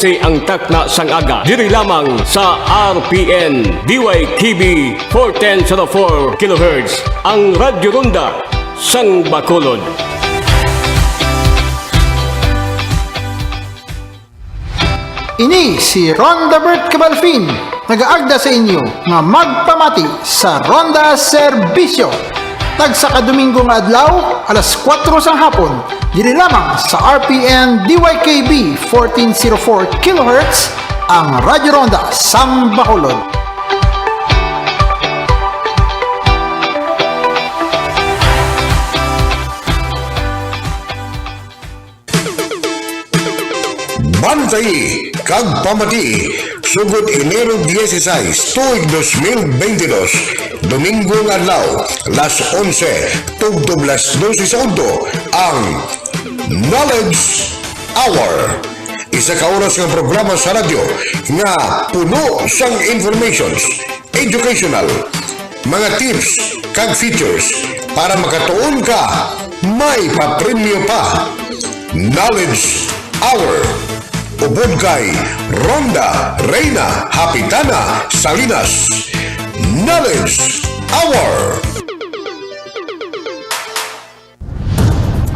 Si ang takna sang aga diri lamang sa RPN DYKB 4104 kHz ang Radyo Ronda sang Bacolod. Ini si Ronda Bert Cabalfin nagaagda sa inyo nga magpamati sa Ronda Serbisyo. Tagsa ka Domingo nga adlaw alas 4 sang hapon diri lamang sa RPN DYKB 1404 kHz ang Radyo Ronda sang Bacolod. Bantay kag pamati sugod Enero 16 tuig 2022 Domingo nga adlaw las 11 tugtog las 12 sa udto ang Knowledge Hour. Isa ka oras ng programa sa radyo nga puno sang informations, educational, mga tips kag features para makatuon ka may papremyo pa. Knowledge Hour. Ubod kay Ronda, Reyna, Hapitana, Salinas. Knowledge Hour.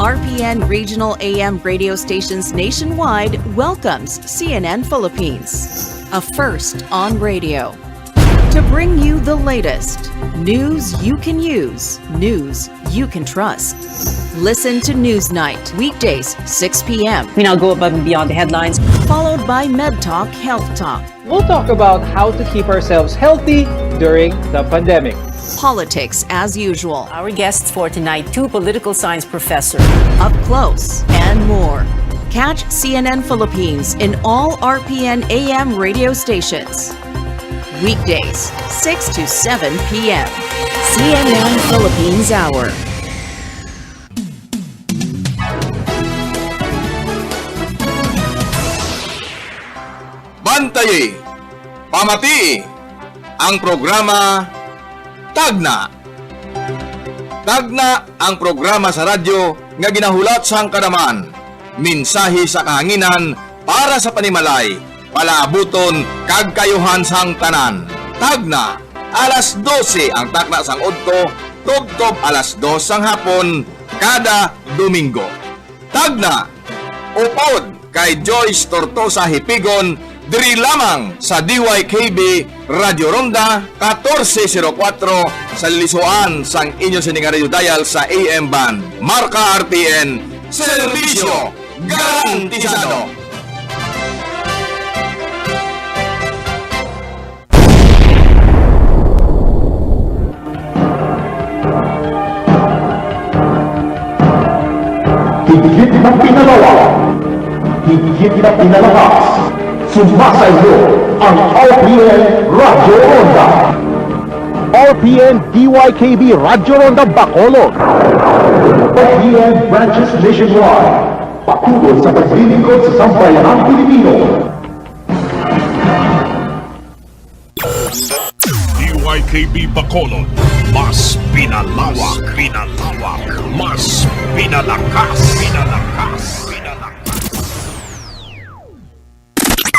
RPN Regional AM radio stations nationwide welcomes CNN Philippines, a first on radio. To bring you the latest news you can use, news you can trust. Listen to Newsnight, weekdays, 6 p.m. We now go above and beyond the headlines. Followed by Med Talk, Health Talk. We'll talk about how to keep ourselves healthy during the pandemic. Politics as usual. Our guests for tonight, two political science professors. Up close and more. Catch CNN Philippines in all RPN AM radio stations. Weekdays, 6 to 7 p.m. CNN Philippines Hour. Bantay, pamati ang programa Tagna. Tagna ang programa sa radyo nga ginahulat sang kadaman. Mensahe sa kahanginan para sa panimalay, palaabuton kag kayuhan sang tanan. Tagna, alas 12 ang takna sang udto, tugtob alas 2 sang hapon kada Domingo. Tagna, upod kay Joyce Tortosa Hipigon, diri lamang sa DYKB Radio Ronda 1404 sa lisuan sang inyo sining radio dial sa AM band. Marka RPN, serbisyo garantisado. Higit na pinalawa, higit na pinalahas, sumasa iyo ang RPN Radio Ronda. RPN DYKB Radio Ronda Bacolod. RPN branches nationwide. Patuloy sa paglilingkod sa sambayanang Pilipino. DYKB Bacolod, mas pinalawak, mas pinalakas.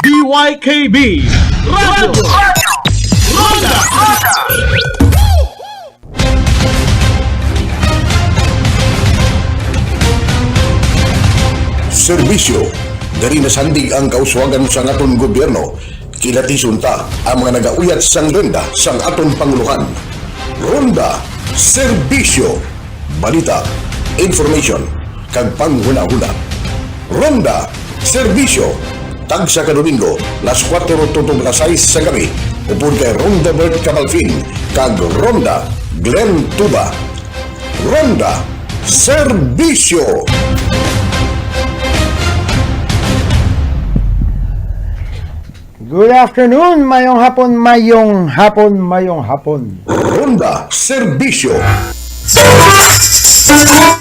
DYKB Radio Ronda. Serbisyo, dari nasandig ang kauswagan sa aton gobyerno. Kilatison ta ang mga nagauyat sang renda sang aton panguluhan. Ronda, serbisyo, balita, information, kag panghuna-huna. Ronda, serbisyo, tagsa ka Domingo, las 4 tutong las 6 sa gabi, upod kay Ronda Bert Cabalfin, kag Ronda Glenn Tuba. Ronda, serbisyo. Good afternoon, mayong hapon. Ronda Serbisyo.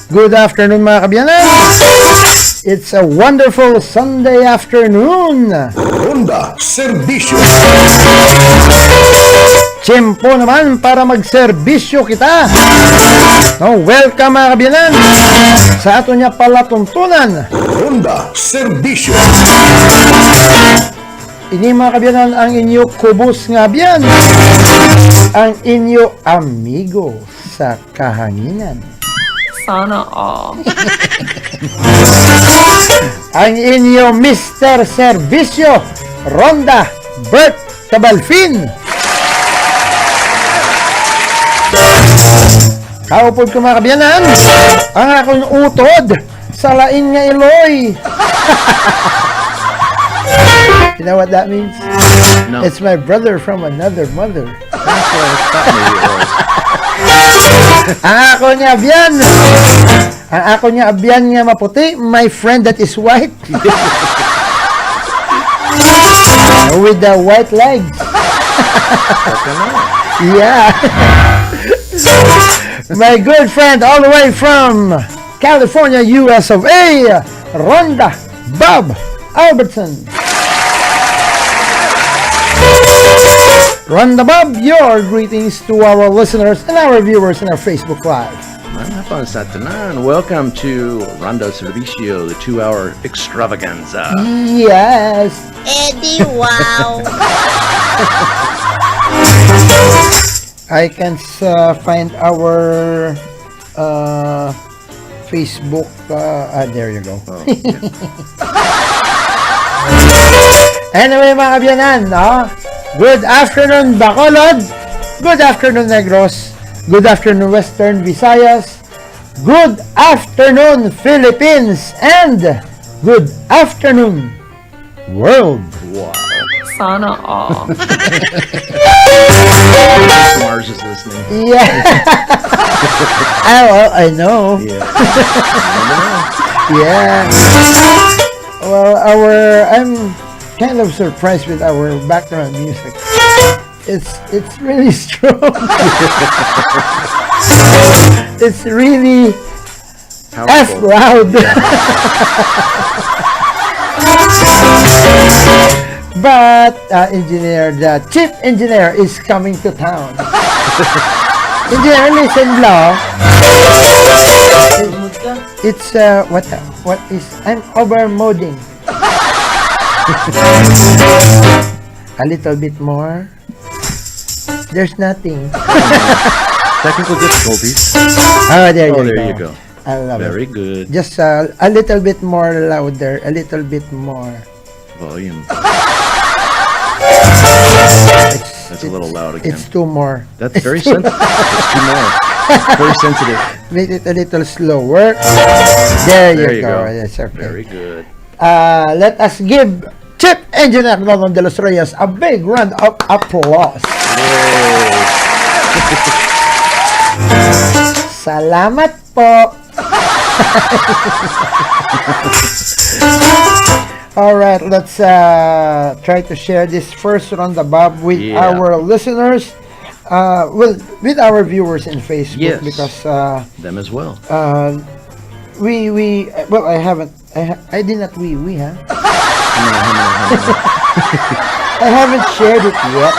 Good afternoon mga kabyanan. It's a wonderful Sunday afternoon. Ronda Serbisyo. Tiyempo naman para magserbisyo kita. No, welcome mga kabyanan sa ato niya palatuntunan. Ronda Serbisyo. Ini mga kabyanan ang inyo kubos nga byan. Ang inyo amigo sa kahanginan. Sana all. Ang inyo Mr. Serbisyo, Ronda, Bert, Cabalfin. Kaupod ko mga kabyanan, ang akong utod sa lain nga iloy. You know what that means? No. It's my brother from another mother. That's what I thought maybe it was. Ang ako niya abyan. Ang ako niya abyan nga maputi. My friend that is white. With the white legs. Yeah. My good friend all the way from California, US of A, Ronda, Bob, Albertson. Ronda Bob, your greetings to our listeners and our viewers in our Facebook Live. Manapang sa tanan. Welcome to Ronda Serbisyo, the 2-hour extravaganza. Yes. Eddie, wow. I can find our Facebook. There you go. Oh, yeah. Anyway, mga kabyanan, no? Good afternoon, Bacolod. Good afternoon, Negros. Good afternoon, Western Visayas. Good afternoon, Philippines. And good afternoon, world. Wow. Sana all. Mars is listening. Yeah. Well, I know. Yeah. Yeah. Well, I'm kind of surprised with our background music. It's really strong. It's really F loud. But the chief engineer is coming to town. Engineer, listen, Blah. It's what is I'm overmodding. A little bit more. There's nothing. Technical difficulties. Oh, there Oh, you there go. you go. I love Very it. good. Just a little bit more louder. A little bit more. Volume. That's a little loud again. It's two more. That's very sensitive. It's two more. Very sensitive. Make it a little slower. There you go. Yes, okay. Very good. Let us give Chief Engineer Ronald de los Reyes a big round of applause. Salamat po. All right, let's try to share this first Ronda Bob with our listeners. With our viewers in Facebook, because them as well. I haven't. I did not. Huh? I haven't shared it yet.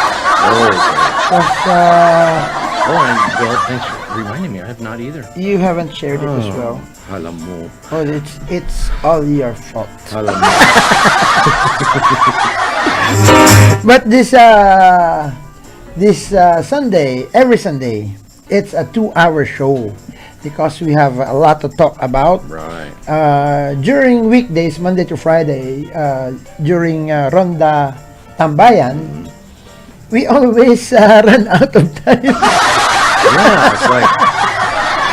And well, thanks for reminding me. I have not either. You haven't shared it as well. Alam mo. Oh, it's all your fault. Alam mo. But this Sunday, every Sunday, it's a 2-hour show because we have a lot to talk about. Right. During weekdays, Monday to Friday, during Ronda Tambayan, we always run out of time. Yeah, it's like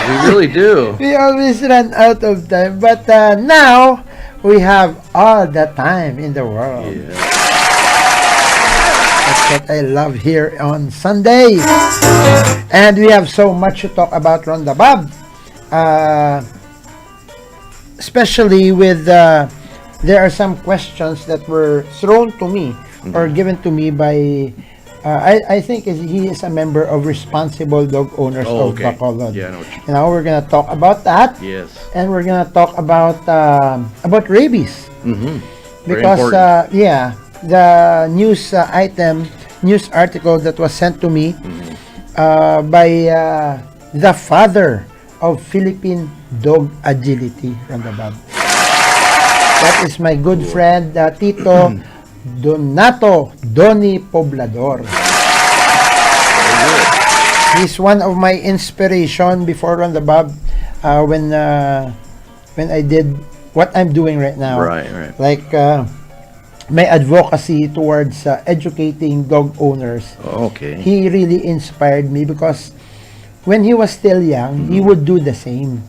we really do. We always run out of time, but now we have all the time in the world. Yeah. That's what I love here on Sunday. And we have so much to talk about Ronda Bob. Especially with, there are some questions that were thrown to me or given to me by I think he is a member of Responsible Dog Owners of Bacolod. Yeah, I know what We're gonna talk about that. Yes. And we're gonna talk about rabies. Mm-hmm. Because the news article that was sent to me by the father of Philippine dog agility, Ronda. That is my good friend Tito Donato Doni Poblador. He's one of my inspiration before Ronda when I did what I'm doing right now. Right. Like my advocacy towards educating dog owners. Okay. He really inspired me because when he was still young, he would do the same.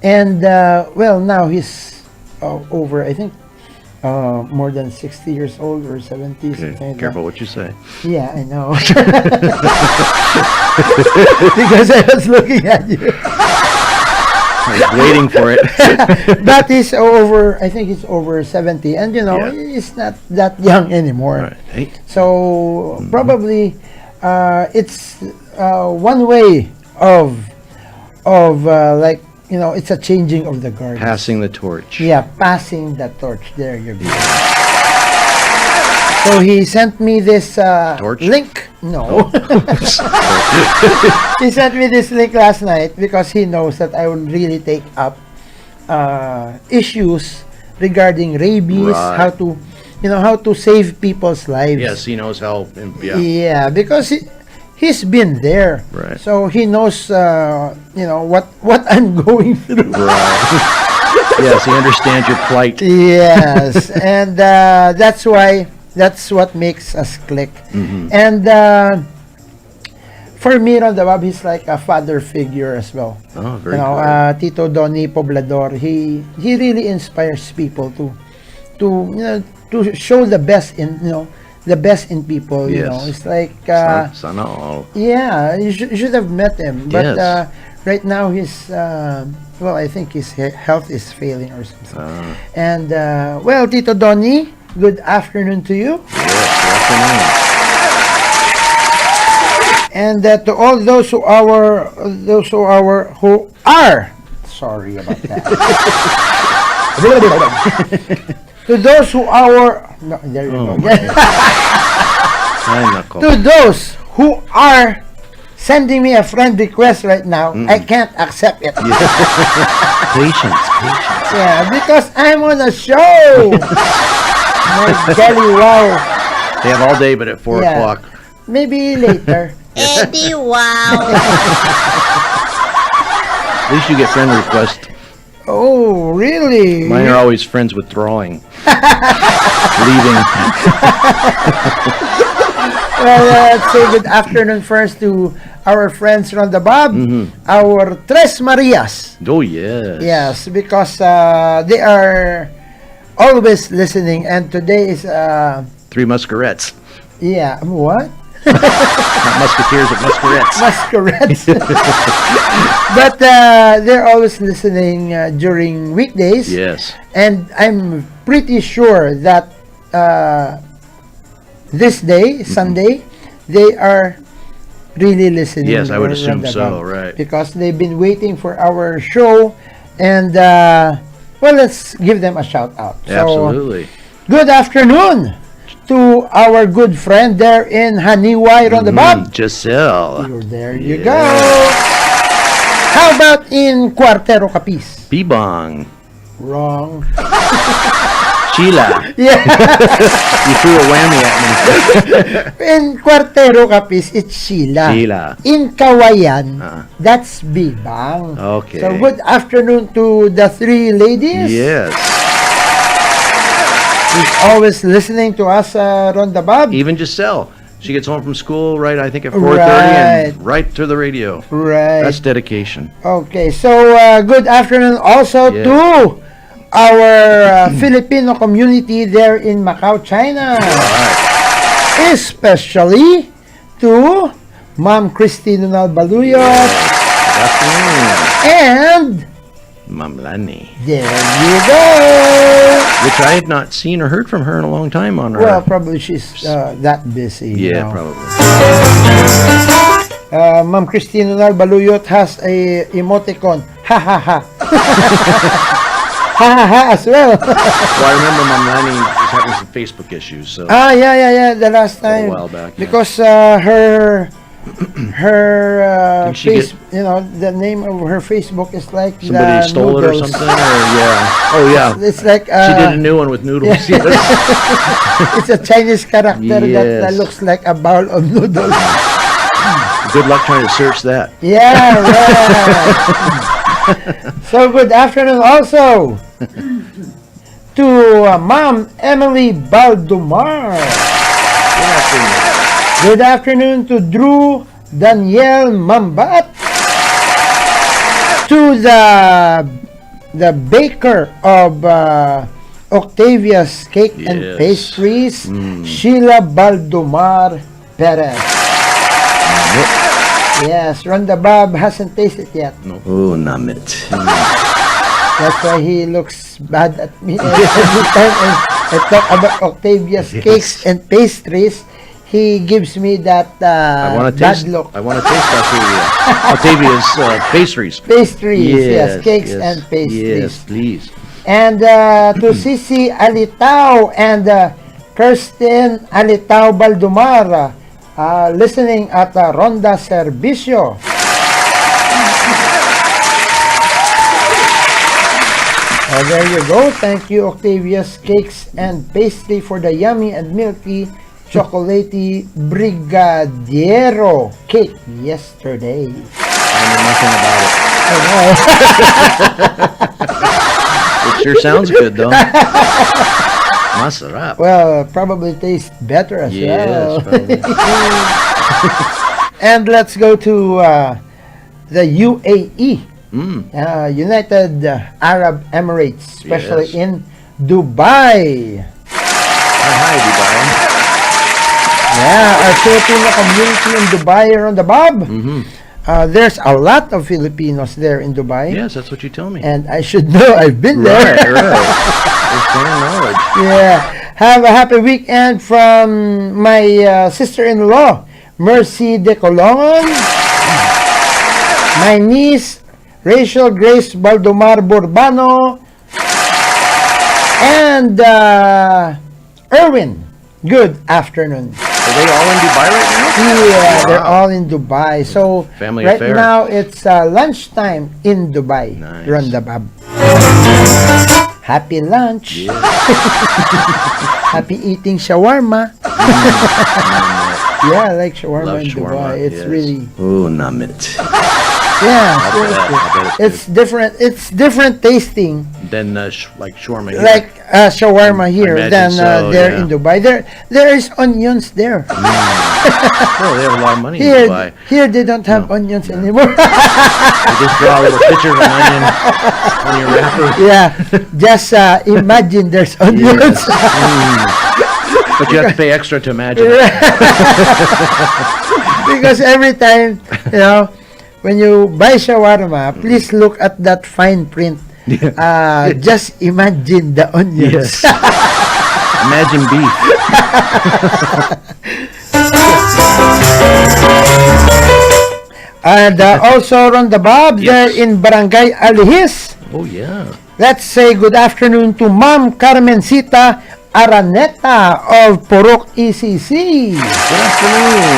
And now he's over, I think, more than 60 years old or 70. Okay. Like Careful that. what you say. Yeah, I know. Because I was looking at you. I was waiting for it. But he's over, I think he's over 70. And, he's not that young anymore. Right. So, probably, it's one way of it's a changing of the guard. Passing the torch. Yeah, passing the torch. There you go. So he sent me this link. No. He sent me this link last night because he knows that I will really take up issues regarding rabies, how to save people's lives. Yes, he knows how. Yeah, because he's been there. Right. So he knows what I'm going through. Right. Yes, he understands your plight. Yes, and that's what makes us click. Mm-hmm. And for me, Ronda, he's like a father figure as well. Oh, very cool. Tito Doni Poblador, he really inspires people to show the best in people. Yes. It's like sana all. Yeah, you should have met him, but Yes. right now he's I think his health is failing or something. And Tito Donny, good afternoon to you. Yes, good afternoon. And to all those who are sorry about that. To those who are no, there you go. To those who are sending me a friend request right now, I can't accept it. Patience. Yeah, because I'm on a show. My golly, wow. They have all day, but at 4 o'clock. Maybe later. Eddie, wow. At least you get friend requests. Oh, really? Mine are always friends withdrawing. Leaving. Well, let's say good afternoon first to our friends Ronda, our Tres Marias. Oh, yes. Yes, because they are always listening, and today is Three Muskerettes. yeah, what? Not musketeers, but muskerettes. Masquerades. But they're always listening during weekdays. Yes. And I'm pretty sure that this day, Sunday, they are really listening. Yes, I would assume Ronda, so, right. Because they've been waiting for our show. And, let's give them a shout out. Absolutely. So, good afternoon to our good friend there in Haniway, Ronda. Giselle. There you go. How about in Cuartero Capiz? Bibong. Wrong. Sheila. Yeah. You threw a whammy at me. In Cuartero Capiz, it's Sheila. Sheila. In Kawayan, that's Bibang. Okay. So good afternoon to the three ladies. Yes. Who's always listening to us, Ronda. Even Giselle. She gets home from school, right, I think at 4:30 Right. and right to the radio. Right. That's dedication. Okay, so good afternoon also Yes. to our Filipino community there in Macau, China. Especially to Ma'am Christine Nalbaluyot Good afternoon. and Ma'am Lani. There you go. Which I have not seen or heard from her in a long time on her. Well, probably she's that busy. Yeah, you know. probably. Ma'am Christine Baluyot has a emoticon. Ha ha ha. Ha ha ha as well. Well, I remember Ma'am Lani was having some Facebook issues, so Yeah. The last time. while back, yeah. Because her Did she face, the name of her Facebook is like somebody the stole it or noodles. something, or yeah. Oh yeah. It's like She did a new one with noodles. Yes. it's a Chinese character that Yes. looks like a bowl of noodles. Good luck trying to search that. Yeah, right. So good afternoon also to Ma'am Emily Baldumar. Good afternoon. Good afternoon to Drew Danielle Mambat. To the baker of Octavia's Cake and Yes. Pastries, Sheila Baldumar Perez. Yes, Ronda Bob hasn't tasted yet. No. Oh, namit. That's why he looks bad at me every time I talk about Octavia's Cakes and Pastries. He gives me that I want to bad taste. look. I want to taste Octavia's pastries. Pastries, yes, cakes and pastries. Yes, please. And to Sisi Alitao and Kirsten Alitao Baldumar, listening at Ronda Serbisyo. There you go. Thank you, Octavia's Cakes and Pastry, for the yummy and milky chocolatey Brigadiero cake yesterday. I know nothing about it. I know. It sure sounds good, though. Masarap. Well, probably tastes better as well. Probably. And let's go to the UAE, United Arab Emirates, especially in Dubai. Hi, Dubai. Yeah, our Filipino community in Dubai around the Bob. There's a lot of Filipinos there in Dubai. Yes, that's what you tell me. And I should know, I've been there. Right. First-hand knowledge. Yeah. Have a happy weekend from my sister-in-law, Mercy de Colongan. My niece, Rachel Grace Baldomar Borbano. And Erwin. Good afternoon. Are they all in Dubai right now? Yeah, they're all in Dubai. So Family right affair. now it's lunchtime in Dubai. Nice. Ronda Bob. Happy lunch. Yeah. Happy eating shawarma. Yeah, I like shawarma Love in shawarma, Dubai. It's yes. really Oh, namit. seriously. It's different. It's different tasting. Then like shawarma here. Like shawarma here imagine than so, there yeah. in Dubai. There is onions there. Well, they have a lot of money in Here, Dubai. here they don't have onions anymore. You just draw a little picture of an onion on your wrapper. Yeah, just imagine there's onions. But you have to pay extra to imagine it. Because every time, when you buy shawarma, please look at that fine print. Just imagine the onions. Yes. Imagine beef. And also Ronda Bob there in Barangay Alihis. Oh, yeah. Let's say good afternoon to Ma'am Carmencita Araneta of Purok ECC. Good afternoon.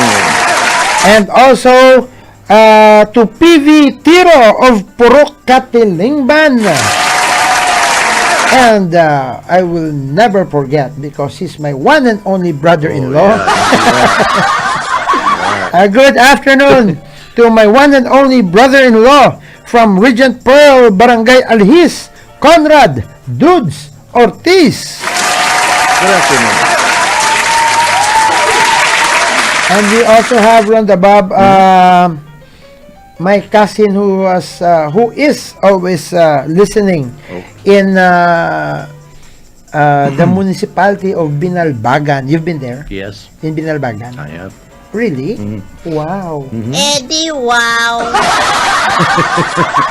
And also to PV Tiro of Purok Katilingban. And I will never forget because he's my one and only brother-in-law. Good afternoon to my one and only brother-in-law from Regent Pearl, Barangay Alhis, Conrad Dudes Ortiz. Good afternoon. And we also have Ronda Bob, my cousin who is always listening in the municipality of Binalbagan. You've been there? Yes. In Binalbagan? I have. Really? Wow. Eddie, wow.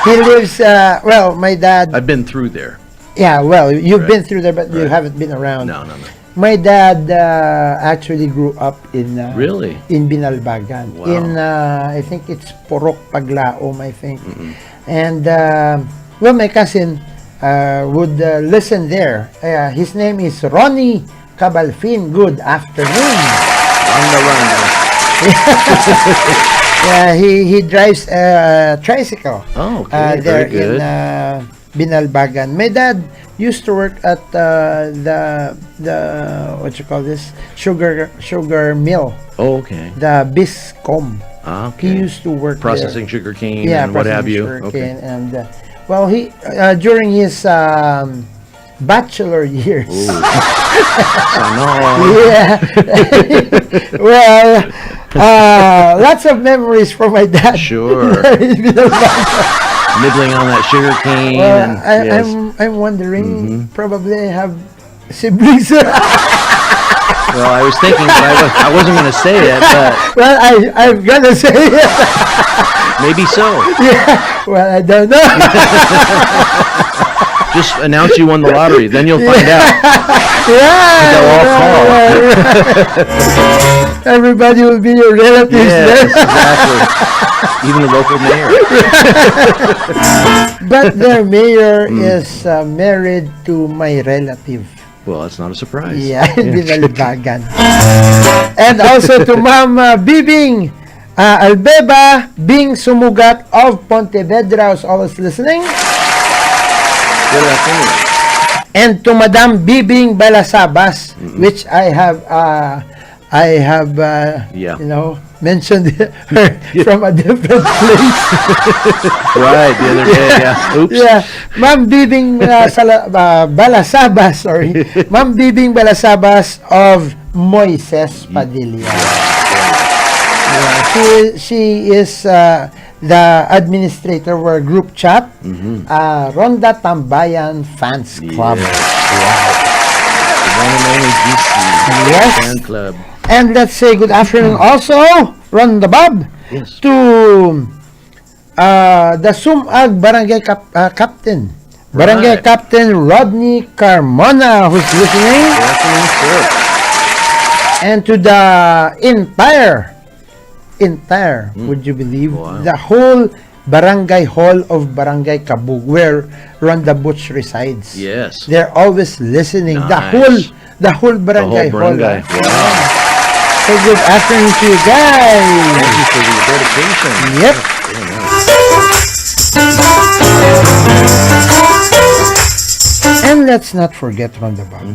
He lives, well, my dad, I've been through there. yeah, well, you've Right. been through there, but you Right. haven't been around. No. My dad actually grew up in Really? in Binalbagan. Wow. In I think it's Purok Paglaom, I think. And well, my cousin would listen there. His name is Ronnie Cabalfin. Good afternoon. Ronda. Yeah, he drives a tricycle. Oh, okay. There Very good. in Binalbagan. My dad used to work at the what you call this sugar mill, Oh, okay. the Biscom. Ah, He okay. used to work Processing there. sugarcane Yeah, and what have processing you. sugarcane. Okay. And well, he during his bachelor years. Yeah. Well, lots of memories from my dad. Sure. Nibbling on that sugarcane. Well, and, yes. I'm wondering. Probably I have siblings. Well, I was thinking, but I wasn't going to say it, but Well, I'm gonna say it. maybe so. Yeah. Well, I don't know. Just announce you won the lottery, then you'll find out. They'll all call. Right. Everybody will be your relatives Yes, there. exactly. Even the local mayor. But their mayor is married to my relative. Well, that's not a surprise. Yeah, in Binalbagan. And also to Ma'am Bibing Albeba Bing Sumugat of Pontevedra, who's always listening. Good afternoon. And to Madam Bibing Balasabas, which I have Yeah. mentioned her from a different place. Right, the other day, yeah. Oops. Yeah, Ma'am Bibing Balasabas, sorry. Ma'am Bibing Balasabas of Moises Padilla. Yeah, she is the administrator of our group chat, Ronda Tambayan Fans Club. The one and only GC Yes. fan club. And let's say good afternoon also, Ronda Bob, Yes. to the Sumag Barangay Captain. Barangay Right. Captain Rodney Carmona, who's listening. Good afternoon, sir. And to the entire, would you believe, Wow. the whole barangay hall of Barangay Kabug, where Ronda Butch resides. Yes. They're always listening. Nice. The whole barangay hall. barangay. Wow. So good afternoon to you guys. Thank you for the dedication. Yep. Very nice. And let's not forget Ronda Bob.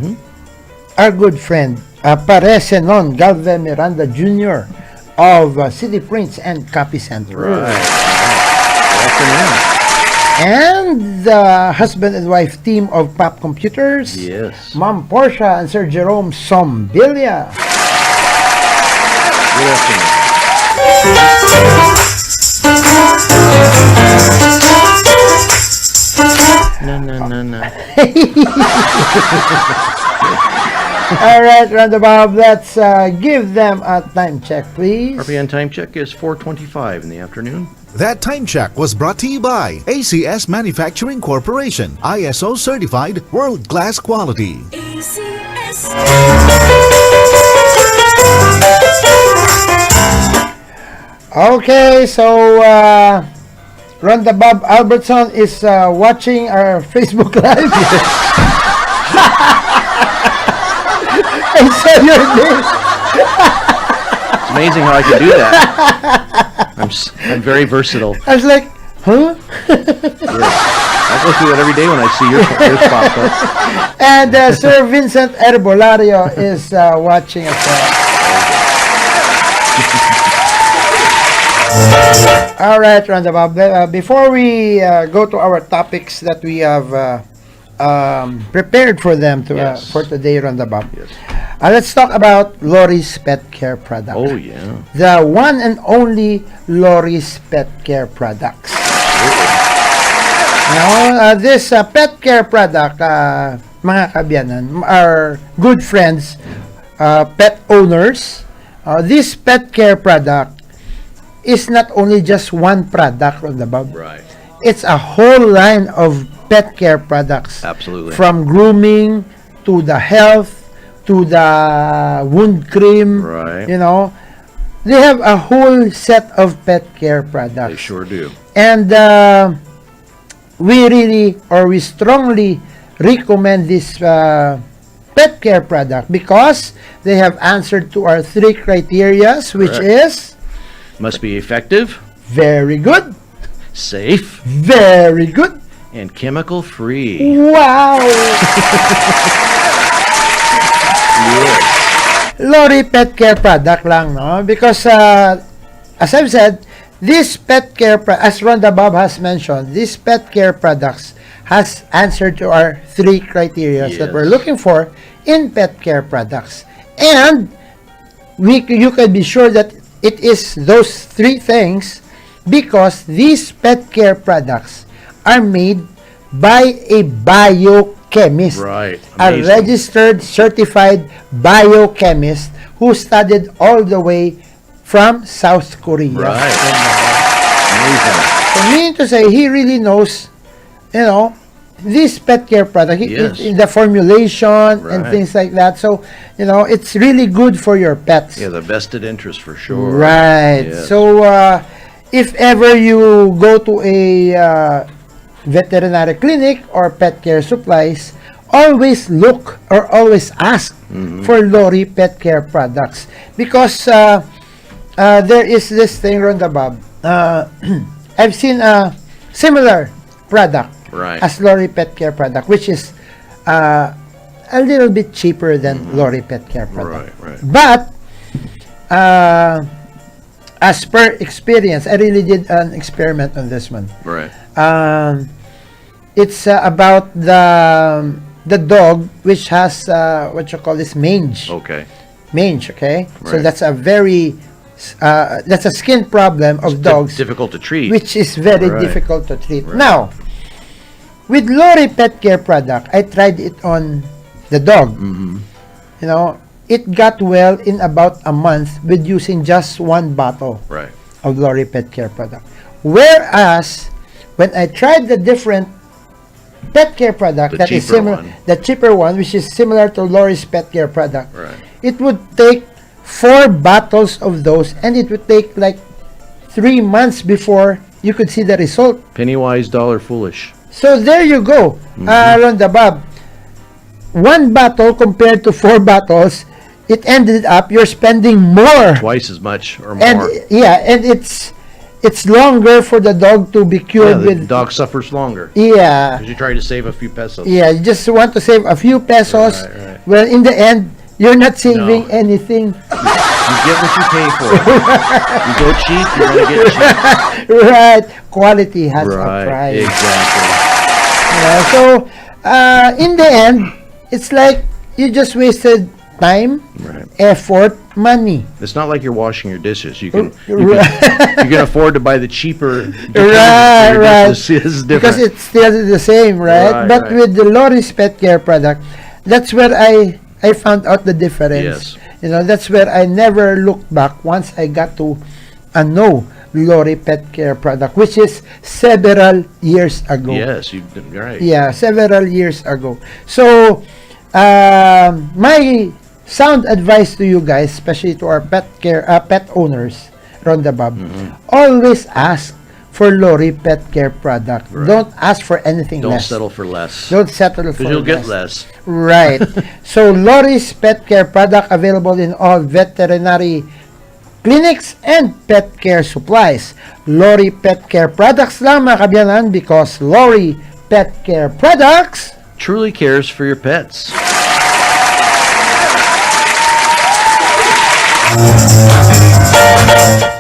Our good friend, Paresenon Galve Miranda Jr. of City Prints and Copy Center. Right. Good afternoon. And the husband and wife team of Pop Computers. Yes. Ma'am Portia and Sir Jerome Sombilia. Good afternoon. No. All right, Ronda Bob, let's give them a time check, please. RPN time check is 4:25 in the afternoon. That time check was brought to you by ACS Manufacturing Corporation, ISO certified world-class quality. Okay, so Ronda Bob Albertson is watching our Facebook Live. I saw your name. It's amazing how I can do that. I'm very versatile. I was like, huh? Yes. I go through that every day when I see yours pop up. And Sir Vincent Herbolario is watching us. All right, Ronda Bob. Before we go to our topics that we have prepared for them for today, Ronda Bob. Yes. Let's talk about Lori's Pet Care product. Oh, yeah. The one and only Lori's Pet Care products. Now, this pet care product, mga kabiyanan, are good friends, pet owners. This pet care product is not only just one product on the Bob. Right. It's a whole line of pet care products. Absolutely. From grooming to the health to the wound cream. Right. You know, they have a whole set of pet care products. They sure do. And we strongly recommend this pet care product because they have answered to our 3 criterias, which is must be effective, very good, safe, very good, and chemical free. Wow! Yes. Lori pet care product lang, no? Because as I've said, this pet care, as Ronda Bob has mentioned, these pet care products has answered to our 3 criteria that we're looking for in pet care products. And you can be sure that it is those 3 things because these pet care products are made by a biochemist. Right. A Amazing. registered, certified biochemist who studied all the way from South Korea. Right. Amazing. So meaning to say, he really knows, you know, this pet care product, in the formulation and things like that. So, you know, it's really good for your pets. Yeah, the vested interest for sure. Right. Yes. So, if ever you go to a veterinary clinic or pet care supplies, always look or always ask for Lori pet care products because there is this thing, Ronda Bob. I've seen a similar product as Lori pet care product, which is a little bit cheaper than Lori pet care product. But as per experience, I really did an experiment on this one. Right. It's about the dog which has what you call this mange. Okay. Mange. Okay. So Right. that's a very that's a skin problem of dogs. Difficult to treat. Which is very Right. difficult to treat. Right. Now, with Lori pet care product, I tried it on the dog. You know, it got well in about a month with using just 1 bottle of Lori pet care product. Whereas, when I tried the different pet care product that is similar, the cheaper one, which is similar to Lori's pet care product, it would take 4 bottles of those, and it would take like 3 months before you could see the result. Penny wise, dollar foolish. So there you go, Ronda Bob. 1 bottle compared to 4 bottles, it ended up you're spending more. Twice as much or more. And and it's longer for the dog to be cured the with. dog suffers longer. Yeah. Because you try to save a few pesos. Yeah, you just want to save a few pesos. Well, in the end, you're not saving anything. You get what you pay for. You go cheap, you're going to get cheap. Right. Quality has a price. Exactly. Yeah, so, in the end, it's like you just wasted time, effort, money. It's not like you're washing your dishes. You can you can afford to buy the cheaper. Right. This is different. Because it's still the same, right? But with the Lori's pet care product, that's where I found out the difference. Yes. You know, that's where I never looked back once I got to know Lori pet care product, which is several years ago. Yes, you're right. Yeah, several years ago. So, my sound advice to you guys, especially to our pet owners, Ronda Bob, always ask for Lori pet care product. Don't ask for anything less. Don't settle for less. Don't settle for less. Because you'll get less. Right. So, Lori's pet care product available in all veterinary clinics and pet care supplies. Lori pet care products lang mga kabyanan because Lori pet care products truly cares for your pets.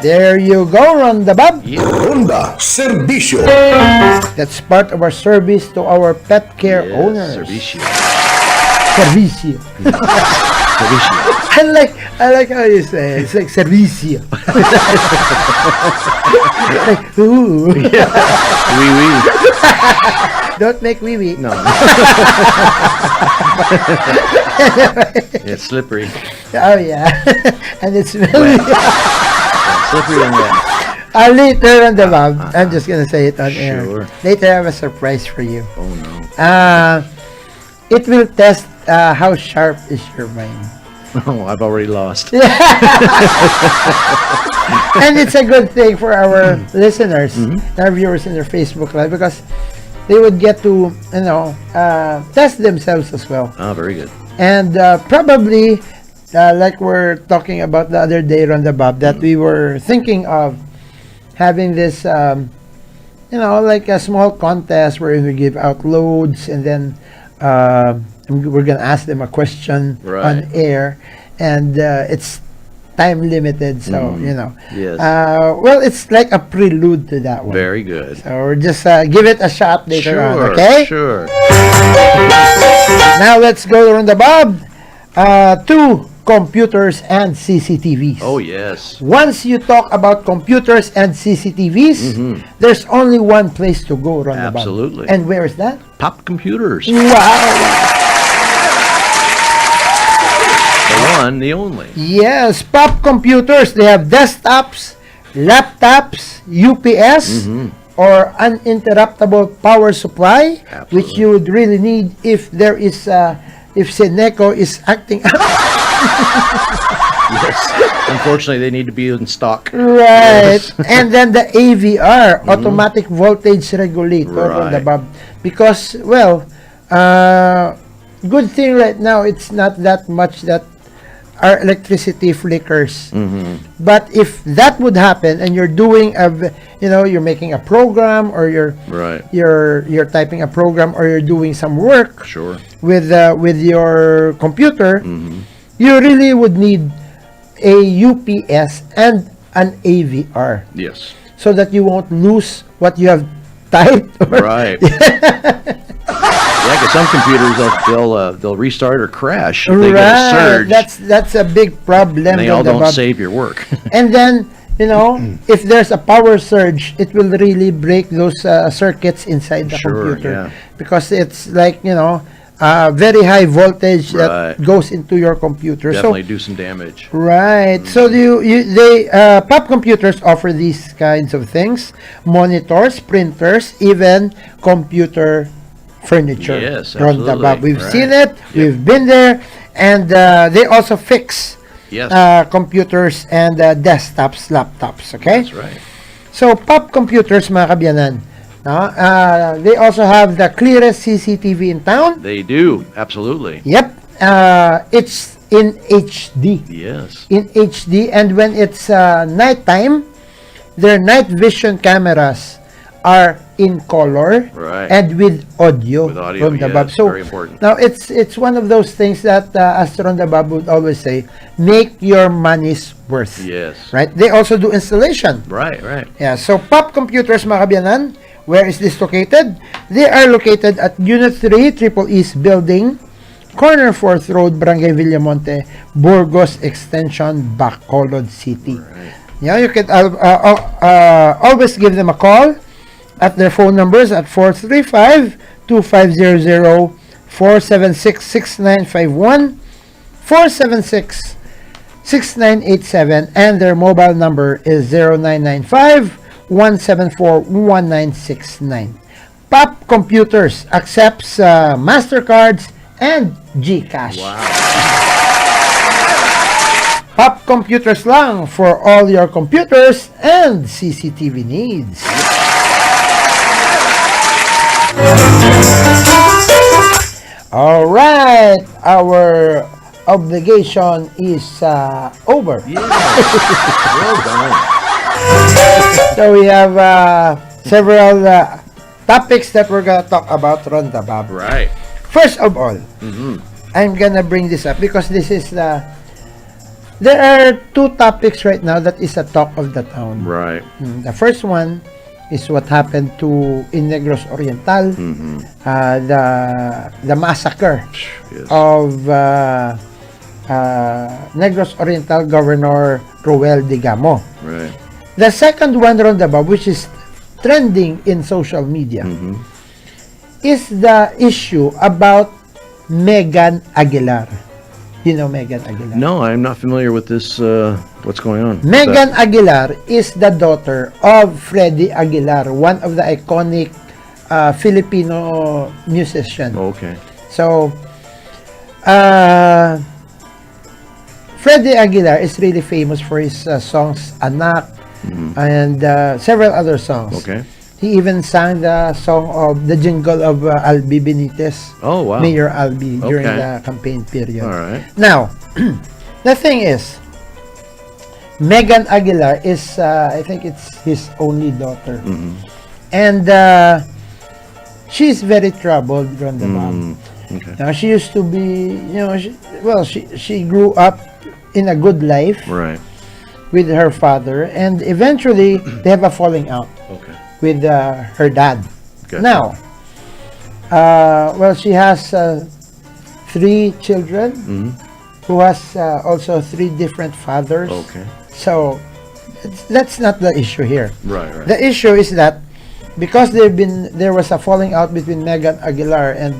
There you go, Ronda Bob. Ronda Serbisyo. That's part of our service to our pet care owners. Serbisyo. Serbisyo. Serbisyo. I like how you say it. It's like Serbisyo. Like, ooh. Wee. Don't make wee. No. It's slippery. Oh yeah. And it's really Slippery and wet. Later on the Bob, I'm just gonna say it on air. Sure. Later, I have a surprise for you. Oh no. It will test how sharp is your mind. Oh, I've already lost. And it's a good thing for our listeners, our viewers in their Facebook Live, because they would get to, test themselves as well. Oh, very good. And probably, like we're talking about the other day, Ronda Bob, that we were thinking of having this, like a small contest where we give out loads, and then we're going to ask them a question on air, and it's time limited, so Yes. well, it's like a prelude to that one. Very good. So we're just give it a shot later on, Sure, okay? sure. Now let's go on the Bob to computers and CCTVs. Oh yes. Once you talk about computers and CCTVs, there's only one place to go, Ron the Bob. Absolutely. And where is that? Pop computers. Wow. The one, the only. Yes, Pop computers. They have desktops, laptops, UPS, or uninterruptible power supply, which you would really need if there is if Seneco is acting up. Yes. Unfortunately, they need to be in stock. Right. Yes. And then the AVR, automatic voltage regulator, on the Bob. Because, well, good thing right now, it's not that much that our electricity flickers. But if that would happen, and you're doing you're making a program, or you're typing a program, or you're doing some work with your computer, you really would need a UPS and an AVR. Yes. So that you won't lose what you have typed. Right. Yeah, because some computers they'll restart or crash if they get a surge. That's a big problem. And they all don't save your work. And then if there's a power surge, it will really break those circuits inside the computer, because it's like very high voltage that goes into your computer. Definitely do some damage. Right. So Pop computers offer these kinds of things: monitors, printers, even computer furniture. Yes, absolutely. We've seen it. We've been there, and they also fix computers and desktops, laptops. Okay. That's right. So Pop computers, mga kabyanan, they also have the clearest CCTV in town. They do, absolutely. Yep. It's in HD. Yes. In HD, and when it's nighttime, their night vision cameras are in color and with audio. With audio, from the yes, Bob. So very important. now it's one of those things that as Ronda Bob would always say, make your money's worth. Yes. Right? They also do installation. Right. Yeah. So Pop computers, mga kabyanan, where is this located? They are located at Unit 3, Triple East Building, Corner 4th Road, Barangay Villamonte, Burgos Extension, Bacolod City. Yeah, you can always give them a call at their phone numbers at 435-2500, 476-6951, 476-6987, and their mobile number is 0995-174-1969. Pop Computers accepts MasterCards and GCash. Pop Computers lang for all your computers and CCTV needs. All right, our obligation is over. Well done. So we have several topics that we're gonna talk about, Ronda Bob. Right. First of all, I'm gonna bring this up because this is there are two topics right now that is a talk of the town. Right. The first one is what happened in Negros Oriental, the massacre of Negros Oriental Governor Roel Digamo. Right. The second one, Ronda Bob, which is trending in social media, is the issue about Megan Aguilar. You know Megan Aguilar? No, I'm not familiar with this What's going on? Megan Aguilar is the daughter of Freddie Aguilar, one of the iconic Filipino musicians. Okay. So, Freddie Aguilar is really famous for his songs Anak and several other songs. Okay. He even sang the song of the jingle of Albi Benitez. Oh, wow. Mayor Albi during Okay. the campaign period. All right. Now, the thing is, Megan Aguilar is, I think it's his only daughter. And she's very troubled, Ronda Bob. Okay. Now, she used to be, she grew up in a good life Right. with her father, and eventually they have a falling out Okay. with her dad. Gotcha. Now, she has 3 children who has also 3 different fathers. Okay. So that's not the issue here. Right. The issue is that because there was a falling out between Megan Aguilar and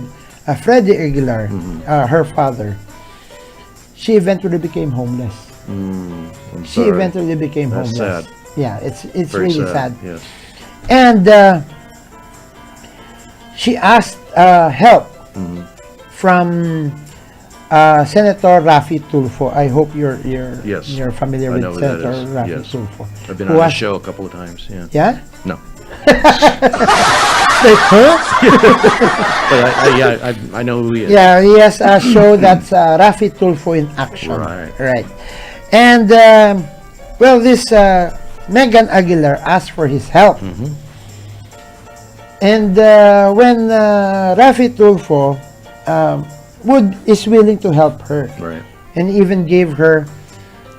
Freddie Aguilar, her father, she eventually became homeless. I'm She sorry. eventually became That's homeless. sad. Yeah, it's Very really sad. Yes. And she asked help from Senator Rafi Tulfo. I hope you're Yes. you're familiar I with know who that Senator is. Rafi Yes. Tulfo. I've been who on the was- show a couple of times. Yeah. Yeah? No. Like, huh? But I know who he is. Yeah, he has a show that's Rafi Tulfo in action. Right. And this Megan Aguilar asked for his help. And when Rafi Tulfo is willing to help her, Right. and even gave her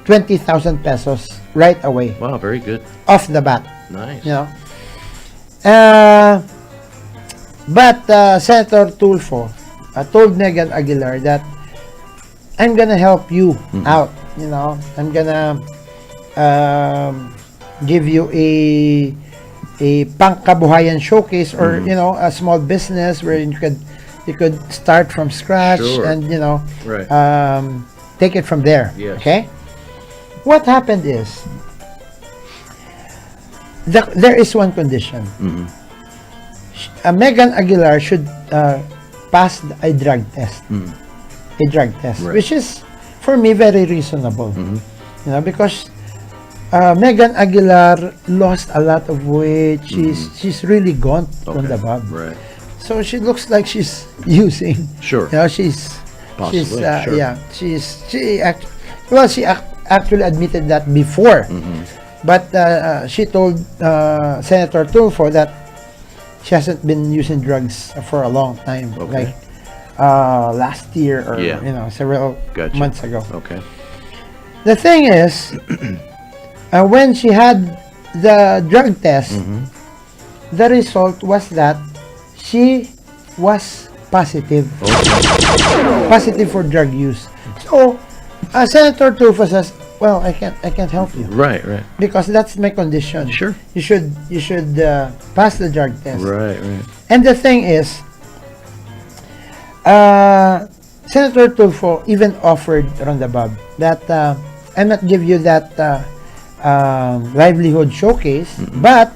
20,000 pesos right away, Wow. Very good. off the bat. Nice. You know. But Senator Tulfo told Megan Aguilar that I'm gonna help you out. You know, I'm gonna give you a pangkabuhayan showcase, or a small business where you could start from scratch. Sure. And Right. take it from there. Yes. Okay. What happened is there is one condition. Megan Aguilar should pass a drug test. A drug test, Right. which is for me very reasonable. Because Megan Aguilar lost a lot of weight. She's really gaunt on the bob. Right. So she looks like she's using. Sure. She's Possibly, sure. yeah. She actually admitted that before. But she told Senator Tulfo that she hasn't been using drugs for a long time, Okay. like last year or several Gotcha. months ago. Okay. The thing is, when she had the drug test, the result was that she was positive. Positive for drug use. So Senator Tulfo says, "Well, I can't help you." Right. Because that's my condition. Sure. You should pass the drug test. Right. And the thing is, Senator Tulfo even offered Ronda Bob that I'm not give you that livelihood showcase, but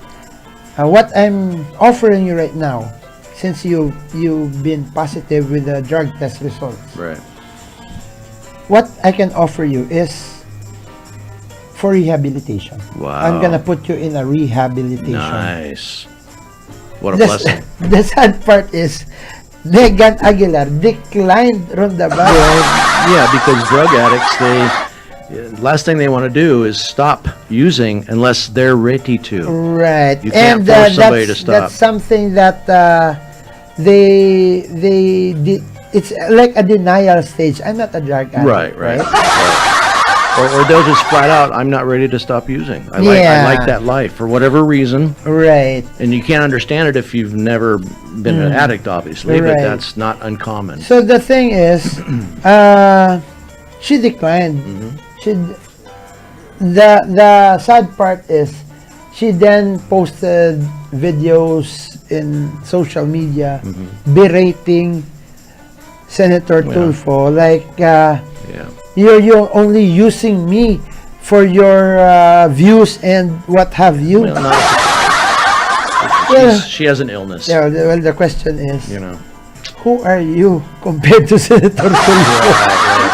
what I'm offering you right now, since you've been positive with the drug test results, Right. what I can offer you is for rehabilitation. Wow. I'm gonna put you in a rehabilitation. Nice. What a blessing. The sad part is Megan Aguilar declined Ronda Bob. Yeah, because drug addicts, last thing they want to do is stop using unless they're ready to. Right. You can't force somebody to stop. That's something that they did. It's like a denial stage. I'm not a drug addict. Right. Or they'll just flat out, I'm not ready to stop using. I like that life for whatever reason. Right. And you can't understand it if you've never been an addict, obviously, but Right. that's not uncommon. So the thing is, she declined. The sad part is, she then posted videos in social media berating Senator Tulfo, like, you're only using me for your views and what have you. Well, no. She has an illness. Yeah, well, the question is, You know. who are you compared to Senator Tulfo?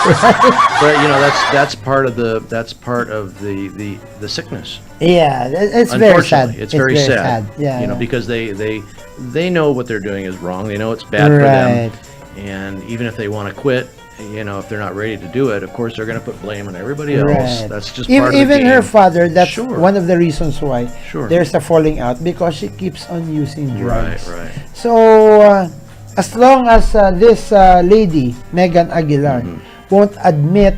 Right. But you know, that's part of the sickness. Yeah, it's very sad. Unfortunately, it's very sad. Yeah, you know, yeah. because they know what they're doing is wrong. They know it's bad for them, and even if they want to quit, you know, if they're not ready to do it, of course they're going to put blame on everybody else. Right. That's just part of the even game. her father. That's Sure. one of the reasons why Sure. there's a falling out, because she keeps on using drugs. Right. So as long as this lady Megan Aguilar won't admit,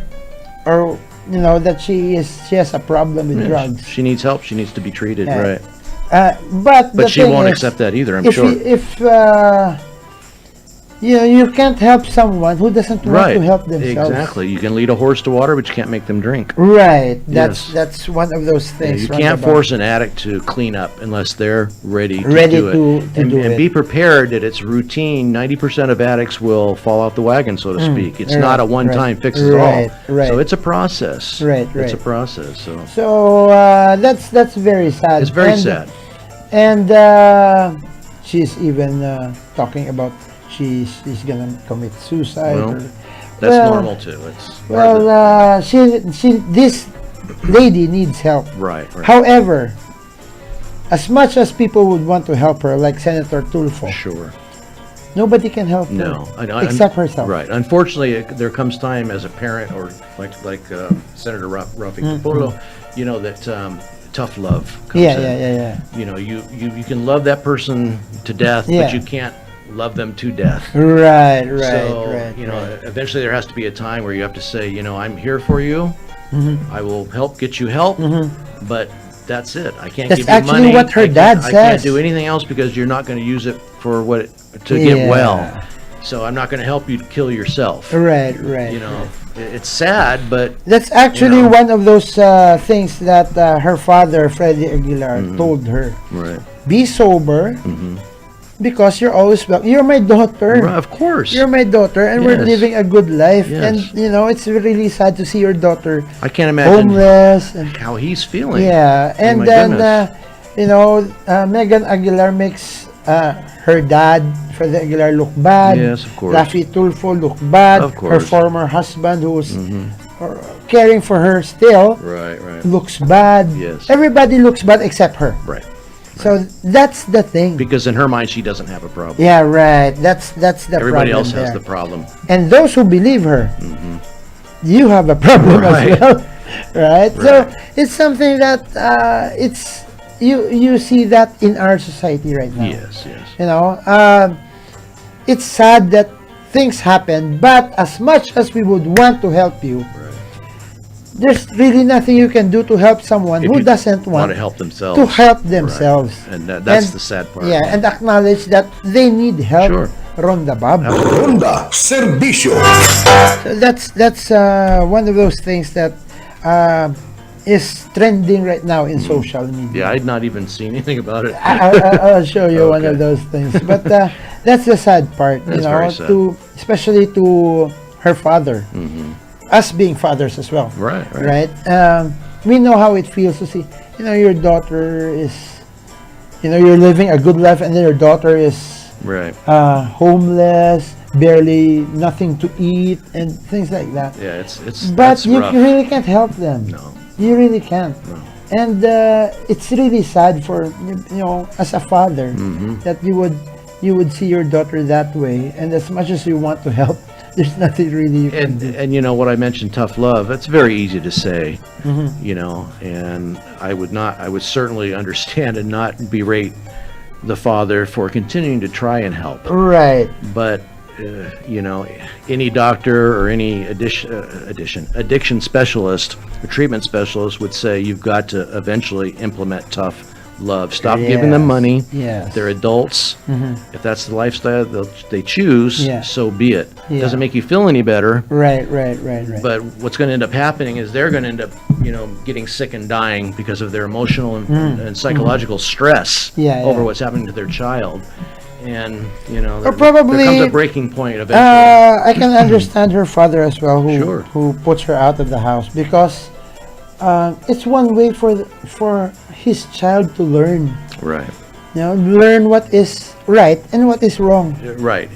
or you know, that she has a problem with drugs, She needs help. She needs to be treated. Yeah. Right. but the She thing won't is, accept that either. I'm if sure. you know, you can't help someone who doesn't want Right. to help themselves. Exactly. You can lead a horse to water, but you can't make them drink. Right. Yes. That's one of those Yeah, things. you can't force an addict to clean up unless they're ready to Ready do it. to and do it. be prepared that it's routine. 90% of addicts will fall off the wagon, so to speak. It's not a one-time fix it all. Right. So it's a process. Right. It's a process. So that's very sad. It's very sad. And she's even talking about she's gonna commit suicide. Well, or, that's normal too. It's this lady needs help. Right. However, as much as people would want to help her, like Senator Tulfo, Sure. nobody can help No, her except herself. Right. Unfortunately, there comes time as a parent, or like Senator Rafi Capolo, you know, that tough love comes in. Yeah. You know, you can love that person to death, Yeah. but you can't love them to death. Right. So, you know, eventually there has to be a time where you have to say, you know, I'm here for you. I will help get you help, but that's it. I can't That's give you actually money. what her dad I can't says. do anything else because you're not going to use it for to get well. So I'm not going to help you kill yourself. Right. You know, it's sad, but That's actually one of those things that her father, Freddie Aguilar, told her. Right. Be sober, because you're always you're my daughter. Right, of course. You're my daughter, and we're Yes. living a good life. Yes. And you know, it's really sad to see your daughter I can't imagine homeless. And, how he's feeling. yeah, Oh, and my then goodness. you know, Megan Aguilar makes her dad, Freddie Aguilar, look bad. Yes, of course. Rafi Tulfo look bad. Of Her course. former husband, who was caring for her still, Right. looks bad. Yes. Everybody looks bad except her. Right. So that's the thing. Because in her mind, she doesn't have a problem. Yeah, right. That's the Everybody problem else has there. the problem. And those who believe her, you have a problem Right. as well, right? So Right. it's something that it's you see that in our society right now. Yes. You know, it's sad that things happen, but as much as we would want to help you, there's really nothing you can do to help someone If who you doesn't want to help themselves. to help themselves. Right. And that's the sad part. Yeah, and acknowledge that they need help. Sure. Ronda Bob. Ronda Serbisyo. So that's one of those things that is trending right now in social media. Yeah, I'd not even seen anything about it. I'll show you one of Okay. those things. But that's the sad part, you That's know, very sad. especially to her father, us being fathers as well. Right. We know how it feels to see, you know, your daughter is, you know, you're living a good life, and then your daughter is Right. homeless, barely nothing to eat, and things like that. Yeah, it's But that's you rough. really can't help them. No. You really can't. And it's really sad for, you know, as a father, that you would see your daughter that way, and as much as you want to help, there's nothing really you can do. And you know what I mentioned, tough love. It's very easy to say, you know, and I would certainly understand and not berate the father for continuing to try and help. Right. But you know, any doctor or any addiction specialist or treatment specialist would say you've got to eventually implement tough love. Stop giving them money. Yes. They're adults. If that's the lifestyle they choose, Yeah. so be it. Yeah. Doesn't make you feel any better. Right. But what's going to end up happening is they're going to end up, you know, getting sick and dying because of their emotional and psychological stress over what's happening to their child. And, you know, there probably, comes a breaking point eventually. I can understand her father as well, Sure. who puts her out of the house, because it's one way for his child to learn. Right. Learn what is right and what is wrong. Right.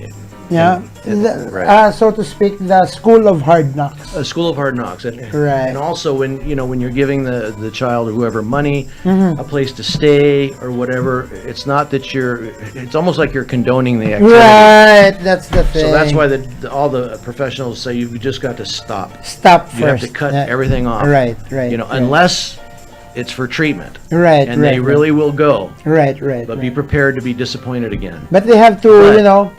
Yeah, right. So to speak, the school of hard knocks. A school of hard knocks, and, Right. and also when you're giving the child or whoever money, Mhm. a place to stay or whatever, it's not that it's almost like you're condoning the activity. Right, that's the thing. So that's why all the professionals say you've just got to stop. Stop You have first. to cut Yeah. everything off. Right, right. right. Unless it's for treatment. Right, And right, they right. really will go. Right, right. But right. be prepared to be disappointed again. But they have to, Right.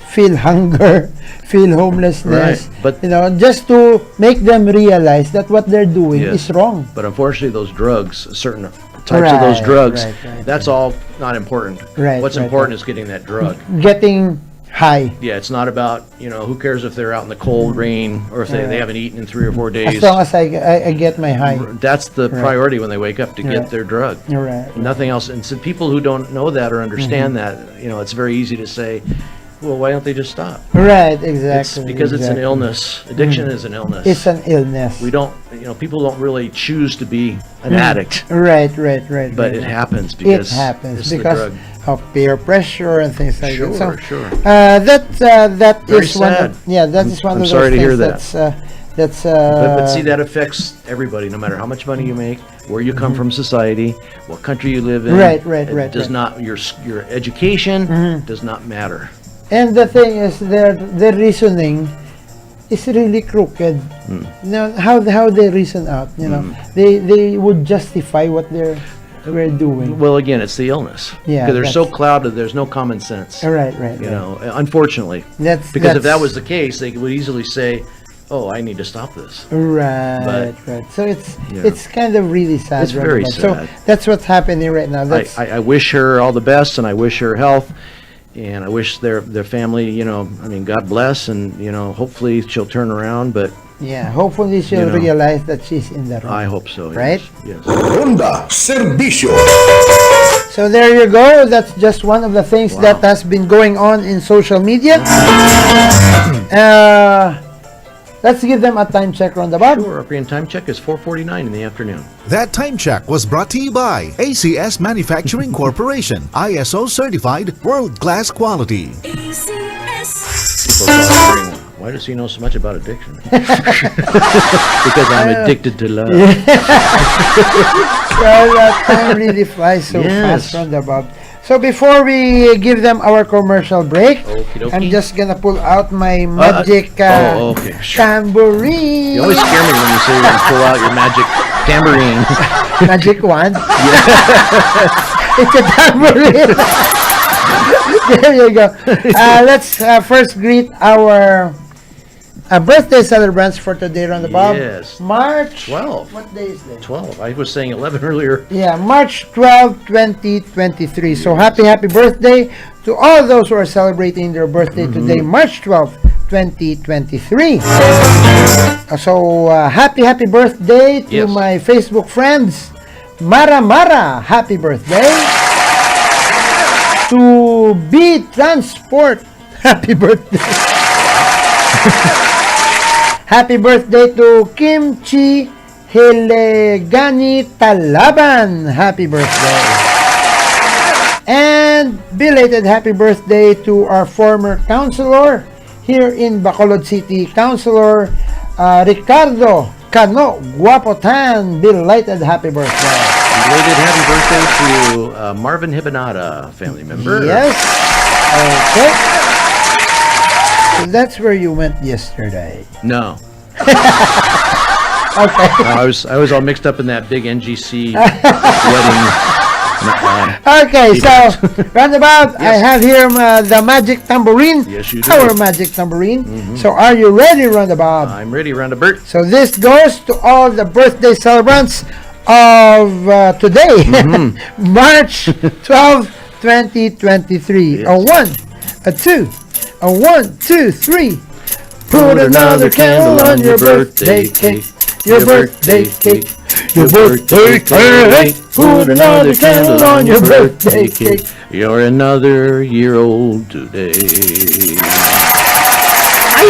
feel hunger, feel homelessness. Right, but- just to make them realize that what they're doing Yes. is wrong. But unfortunately, those drugs, certain types of those Right, drugs, right, that's all not important. Right, What's right, important right. is getting that drug. Getting high. Yeah, it's not about, who cares if they're out in the cold rain or if they haven't eaten in 3 or 4 days. As long as I get my high. That's the Right. priority when they wake up, to get Right. their drug. Right. Nothing else. And so people who don't know that or understand that, it's very easy to say, well, why don't they just stop? Right, exactly. It's because it's an exactly. illness. Addiction is an illness. It's an illness. We don't, people don't really choose to be an addict. Right. But But it happens because it happens it's the because drug. of peer pressure and things like that. So, Sure. that Very is one. sad. That is one I'm of those sorry to things hear that. That's But see, that affects everybody, no matter how much money you make, where you come from society, what country you live in. Right, It does right. not, your education does not matter. And the thing is, their reasoning is really crooked. How they reason out. They would justify what we're doing. Well, again, it's the illness. Yeah, Because they're so that's- clouded, there's no common sense. Right. Unfortunately. That's Because if that was the case, they would easily say, oh, I need to stop this. Right. So it's kind of really sad. It's very Roundabout. So sad. that's what's happening right now. That's I wish her all the best, and I wish her health, and I wish their family, God bless, and, hopefully she'll turn around, but yeah. Hopefully she'll realize that she's in the wrong. I hope so. Right? Yes. Ronda Serbisyo. So there you go. That's just one of the things that has been going on in social media. Let's give them a time check, Roundabout. Sure, European time check is 4:49 in the afternoon. That time check was brought to you by ACS Manufacturing Corporation, ISO certified world-class quality. People are wondering, why does he know so much about addiction? Because I'm addicted to love. Time really flies so Yes. fast, Roundabout. So before we give them our commercial break, Okey-dokey. I'm just gonna pull out my magic okay, sure. tambourine. You always scare me when you say you're going to pull out your magic tambourine. Magic wand. It's a tambourine. There you go. Let's first greet our birthday celebrants for today, Roundabout. Yes. March 12. What day is this? 12. I was saying 11 earlier. Yeah, March 12, 2023. So happy birthday to all those who are celebrating their birthday today, March 12, 2023. So happy birthday to Yes. my Facebook friends. Mara, happy birthday. To B Transport, happy birthday. Happy birthday to Kimchi Hilegani Talaban. Happy birthday. And belated happy birthday to our former councilor here in Bacolod City, Councilor Ricardo Cano Guapotan. Belated happy birthday. Belated happy birthday to Marvin Hibanata, family member. Yes. Okay. So that's where you went yesterday. No. Okay. I was all mixed up in that big NGC wedding. Okay, so Roundabout, I have here the magic tambourine. Yes, you do. Our magic tambourine. So are you ready, Roundabout? I'm ready, Roundabout. So this goes to all the birthday celebrants of today, March 12, 2023. Yes. A 1, a 2, a 1, 2, 3. Put another candle on your birthday cake. Your birthday cake. Your birthday cake. Put another candle on your birthday cake. You're another year old today. I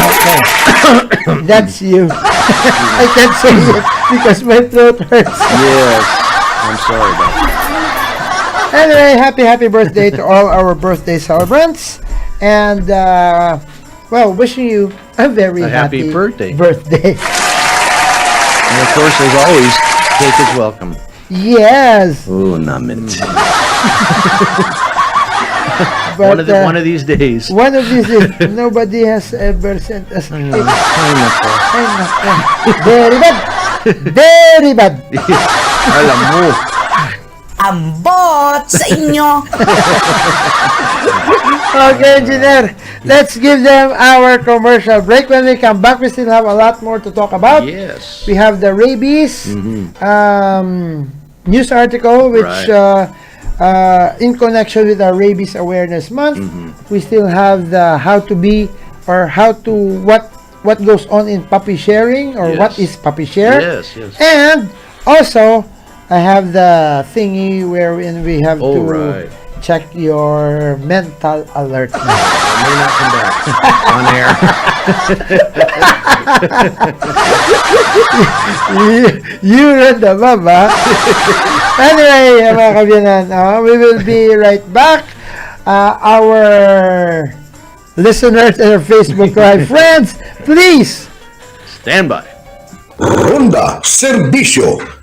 Okay. That's you. I can't say it because my throat hurts. Yes. I'm sorry about that. Anyway, happy birthday to all our birthday celebrants. And, well, wishing you a very happy birthday. And of course, as always, cake is welcome. Yes. Oh, namin. But, one of these days. One of these days, nobody has ever sent us cake. Ay, nako. Very bad. Very bad. Alam mo. Ambot sa inyo. Okay, engineer. Let's give them our commercial break. When we come back, we still have a lot more to talk about. Yes. We have the rabies news article, which in connection with our Rabies Awareness Month. We still have the how to be or how to what goes on in puppy sharing or what is puppy share. Yes. And also, I have the thingy wherein we have to check your mental alert. I may not come back on air. you run the baba. Anyway, mga kabiyanan, we will be right back. Our listeners and our Facebook Live friends, please stand by. Ronda Serbisyo.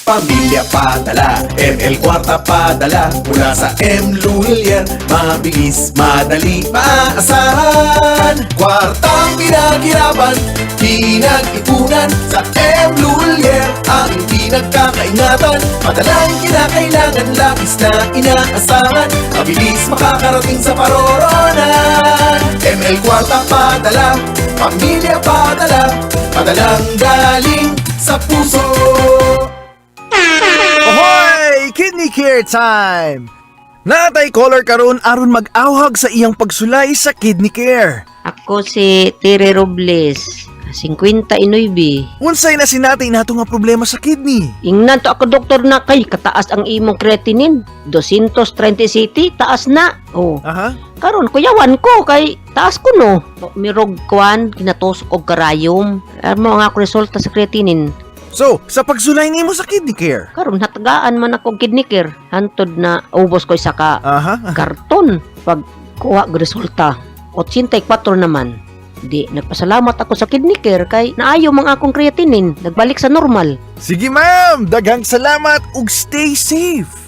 Pamilya padala, ML Kwarta padala, mula sa M. Lulier, mabilis, madali, maaasahan. Kwartang pinaghirapan, pinag-ipunan, sa M. Lulier, aking pinagkakaingatan. Padalang kinakailangan, labis na inaasahan, mabilis makakarating sa paroronan. ML Kwarta padala, pamilya padala, padalang galing sa puso. Ahoy! Kidney care time! Natay caller karon aron mag-awhag sa iyang pagsulay sa kidney care. Ako si Tere Robles, 59. Unsay na sinatay nato nga problema sa kidney? Ingnan to ako doktor na kay kataas ang imong creatinine. 230 city, taas na. Oh. Aha. Karon kuyawan ko kay taas ko no. Mirog kwan, kinatusok og karayom. Mo nga ako resulta sa creatinine. So, sa pagsulay nimo sa kidney care? Karon hatagaan man ako kidney care. Hantod na ubos ko isa ka karton pag kuha og resulta. 84 naman. Di nagpasalamat ako sa kidney care kay naayo man akong creatinine, nagbalik sa normal. Sige ma'am, daghang salamat ug stay safe.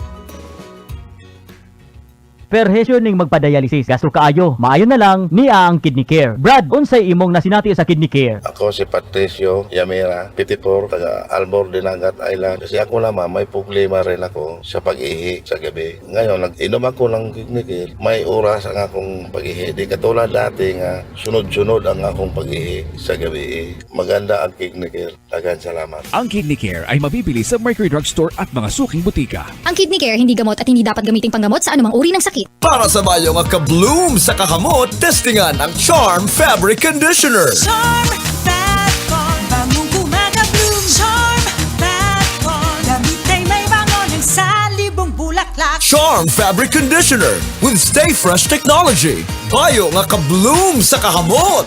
Perhesyo ning magpadayalisis gasto kaayo, maayo na lang niya ang kidney care. Brad, unsay imong nasinati sa kidney care? Ako si Patricio Yamira, 54, taga Albor Dinagat Island. Kasi ako naman may problema rin ako sa pag-ihi sa gabi. Ngayon, nag-inom ako ng kidney care. May oras ang akong pag-ihi. Di katulad dati nga, sunod-sunod ang akong pag-ihi sa gabi. Maganda ang kidney care. Daghang salamat. Ang kidney care ay mabibili sa Mercury Drugstore at mga suking butika. Ang kidney care hindi gamot at hindi dapat gamiting panggamot sa anumang uri ng sakit. Para sa bayo nga ka-bloom sa kakamot, testingan ang Charm Fabric Conditioner. Charm Fatcon, bangong kumaka-bloom. Charm Fatcon, damit ay may bangon ng salibong bulaklak. Charm Fabric Conditioner with Stay Fresh Technology. Bayo nga ka-bloom sa kakamot.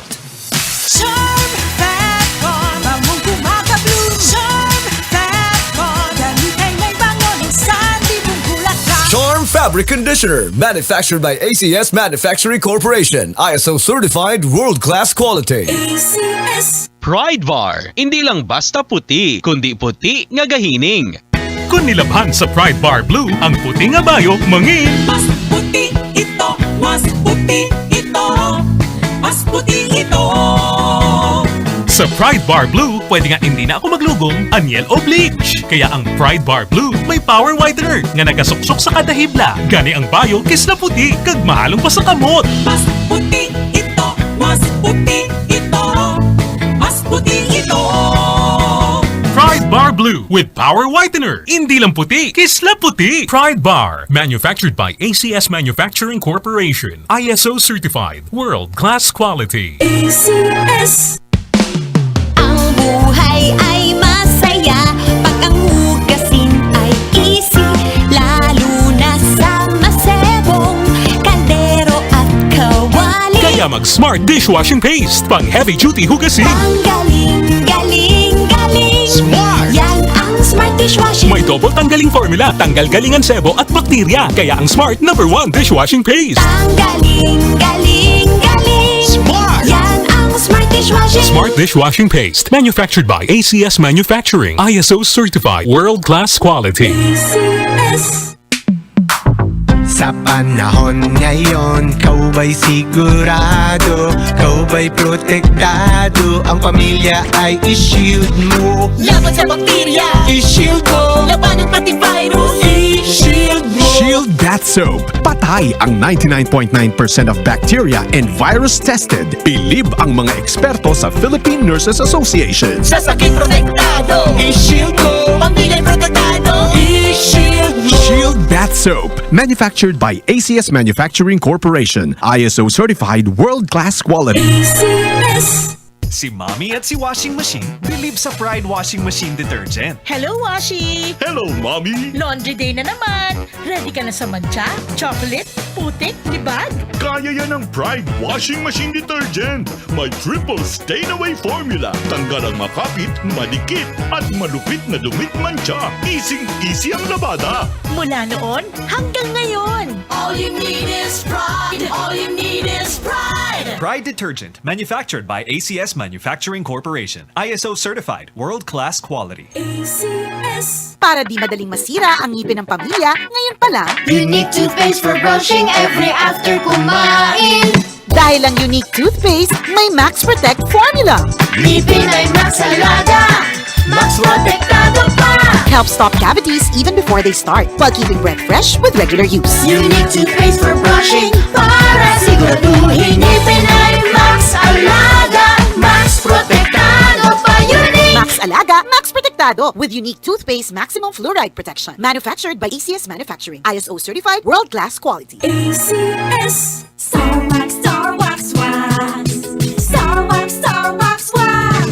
Charm Fatcon, bangong kumaka-bloom. Charm Fatcon, damit ay may bangon ng salibong bulaklak. Charm Fabric Conditioner, manufactured by ACS Manufacturing Corporation, ISO certified world-class quality. ACS Pride Bar, hindi lang basta puti, kundi puti nga gahining. Kung nilabhan sa Pride Bar Blue, ang puti nga bayo, mangin. Mas puti ito, mas puti ito, mas puti ito. Sa Pride Bar Blue, pwede nga hindi na ako maglugong, anyel o bleach. Kaya ang Pride Bar Blue may power whitener nga nagasuksok sa kada hibla. Gani ang bayo kis na puti, kag mahalong pa sa kamot. Mas puti ito, mas puti ito, mas puti ito. Pride Bar Blue with power whitener. Hindi lang puti, kis na puti. Pride Bar, manufactured by ACS Manufacturing Corporation. ISO certified, world-class quality. ACS. Buhay ay masaya pag ang hugasin ay easy, lalo na sa masebong kaldero at kawali. Kaya Kaya mag-Smart Dishwashing Paste. Pang heavy-duty hugasin. Ang galing, galing, galing. Smart! Yan ang Smart Dishwashing. May double tanggaling formula, tanggal galingan sebo at bakterya. Kaya ang Smart #1 dishwashing paste. Ang galing, galing, galing. Smart! Yan ang Smart Dishwashing. Smart Dishwashing Paste. Manufactured by ACS Manufacturing. ISO certified. World-class quality. Sa panahon ngayon, kau ba'y sigurado? Kau ba'y protektado? Ang pamilya ay i-shield mo. Laban sa bakterya, I-shield mo. laban ng pati virus, I-shield mo. Shield Bath Soap. Patay ang 99.9% of bacteria and virus tested. Believe ang mga eksperto sa Philippine Nurses Association. sa sakit protektado. I-shield mo. Pamilya protektado. I-shield mo. Shield Bath Soap. Manufactured by ACS Manufacturing Corporation. ISO certified world-class quality. Si Mommy at si Washing Machine believe sa Pride Washing Machine Detergent. Hello, Washi! Hello, Mommy! Laundry day na naman! Ready ka na sa mancha, chocolate, putik, libag? Kaya yan ang Pride Washing Machine Detergent. May triple stain-away formula. Tanggal ang makapit, madikit, at malupit na dumit mancha. Easy ang labada. Mula noon hanggang ngayon. All you need is pride. All you need is pride. Pride Detergent, manufactured by ACS Manufacturing Corporation. ISO certified, world-class quality. Para di madaling masira ang ngipin ng pamilya, ngayon pa lang, Unique toothpaste for brushing every after kumain. dahil ang unique toothpaste, may Max Protect formula. Ngipin ay Max Alaga. Max Protektado pa. Help stop cavities even before they start, while keeping breath fresh with regular use. Unique toothpaste for brushing para siguraduhin ngipin ay Max Alaga. Max Protektado pa. Unique. Max Alaga, Max Protectado with unique toothpaste maximum fluoride protection. Manufactured by ACS Manufacturing. ISO certified world-class quality. ACS. Star Wax, Star Wax, Wax. Star Wax, Star Wax, Wax.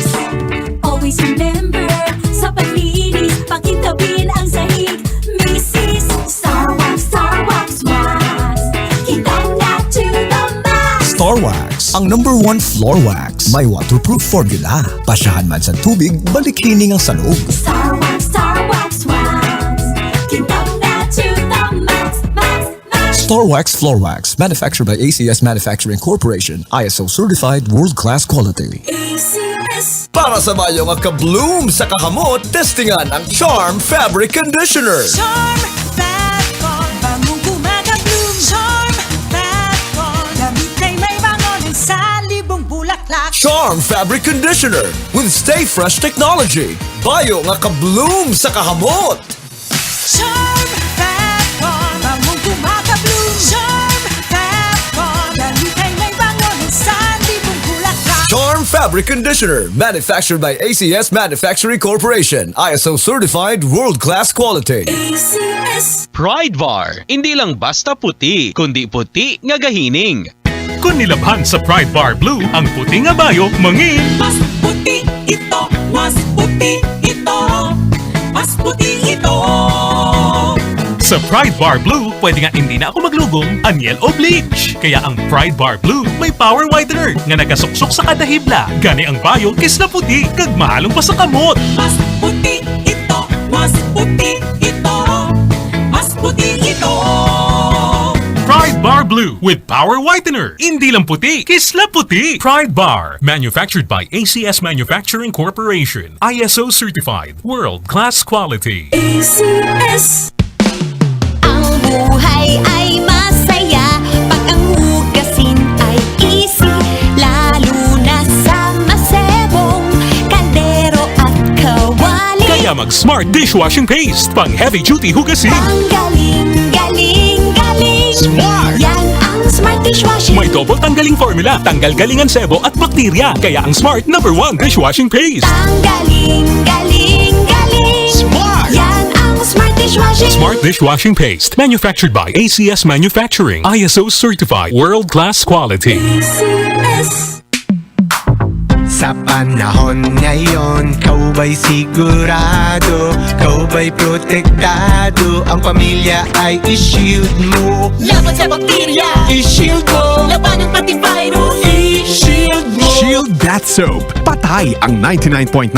Always remember, sa paglinis, pakitabin ang sahig. Mrs. Star Wax, Star Wax, Wax. Kitang na to the max. Star Wax, ang #1 floor wax. May waterproof formula. Pasyahan man sa tubig, balik cleaning ang sa loob. Star Wax, Star Wax, Wax. Kitang na to the max, max, max. Star Wax Floor Wax, manufactured by ACS Manufacturing Corporation. ISO certified world-class quality. ACS. Para sa bayo nga ka-bloom sa kakamot, testingan ang Charm Fabric Conditioner. Charm Fat Con, bangong gumagabloom. Charm Fat Con, damit ay may bangon sa libong bulaklak. Charm Fabric Conditioner with Stay Fresh technology. Bayo nga ka-bloom sa kakamot. Charm Fat Con, bangong gumagabloom. Charm Fat Con, damit ay may bangon sa libong bulaklak. Charm Fabric Conditioner, manufactured by ACS Manufacturing Corporation. ISO certified world-class quality. ACS. Pride Bar. Hindi lang basta puti, kundi puti nga gahining. Kung nilabhan sa Pride Bar Blue, ang puti nga bayo, mangin. Mas puti ito, mas puti ito, mas puti ito. Sa Pride Bar Blue, pwede nga hindi na ako maglugong, anyel o bleach. Kaya ang Pride Bar Blue may power whitener nga nagasuksok sa kada hibla. Gani ang bayo kis na puti, kag mahalong pa sa kamot. Mas puti ito, mas puti ito, mas puti ito. Pride Bar Blue with power whitener. Hindi lang puti, kis na puti. Pride Bar, manufactured by ACS Manufacturing Corporation. ISO certified, world-class quality. ACS. Ang buhay ay masaya pag ang hugasin ay easy, lalo na sa masebong kaldero at kawali. Kaya mag-Smart Dishwashing Paste. Pang heavy-duty hugasin. Ang galing, galing, galing. Smart! Yan ang Smart Dishwashing. May double tanggaling formula, tanggal galingan sebo at bakterya. Kaya ang Smart #1 Dishwashing Paste. Ang galing, galing, galing. Smart! Yan ang Smart Dishwashing. Smart Dishwashing Paste. Manufactured by ACS Manufacturing. ISO certified. World-class quality. ACS. Sa panahon ngayon, kau ba'y sigurado? Kau ba'y protektado? Ang pamilya ay i-shield mo. Laban sa bakterya, i-shield mo. Laban ng pati virus, i-shield mo. Shield Bath Soap. Patay ang 99.9%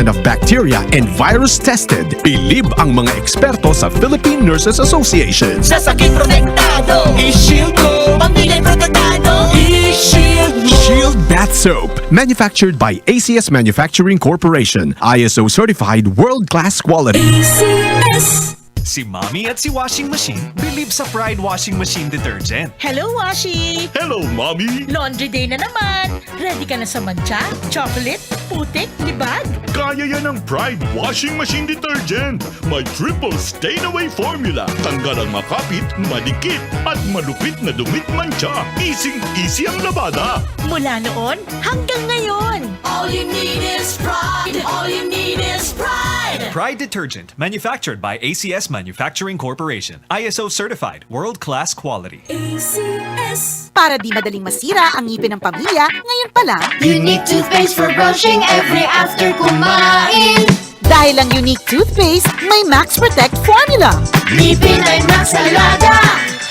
of bacteria and virus tested. Bilib ang mga eksperto sa Philippine Nurses Association. Sa sakit protektado, i-shield mo. Pamilya'y protektado, i-shield mo. Shield Bath Soap. Manufactured by ACS Manufacturing Corporation. ISO certified world-class quality. ACS. Si Mommy at si Washing Machine believe sa Pride Washing Machine Detergent. Hello, Washi! Hello, Mommy! Laundry day na naman! Ready ka na sa mancha, chocolate, putik, libag? Kaya yan ang Pride Washing Machine Detergent. May triple stain-away formula. Tanggal ang makapit, madikit, at malupit na dumit mancha. Easy ang labada. Mula noon hanggang ngayon. All you need is pride. All you need is pride. Pride Detergent, manufactured by ACS Manufacturing Corporation. ISO certified, world-class quality. ACS. Para di madaling masira ang ngipin ng pamilya, ngayon pa lang, Unique toothpaste for brushing every after kumain. dahil ang unique toothpaste may Max Protect formula. Ngipin ay Max Alaga,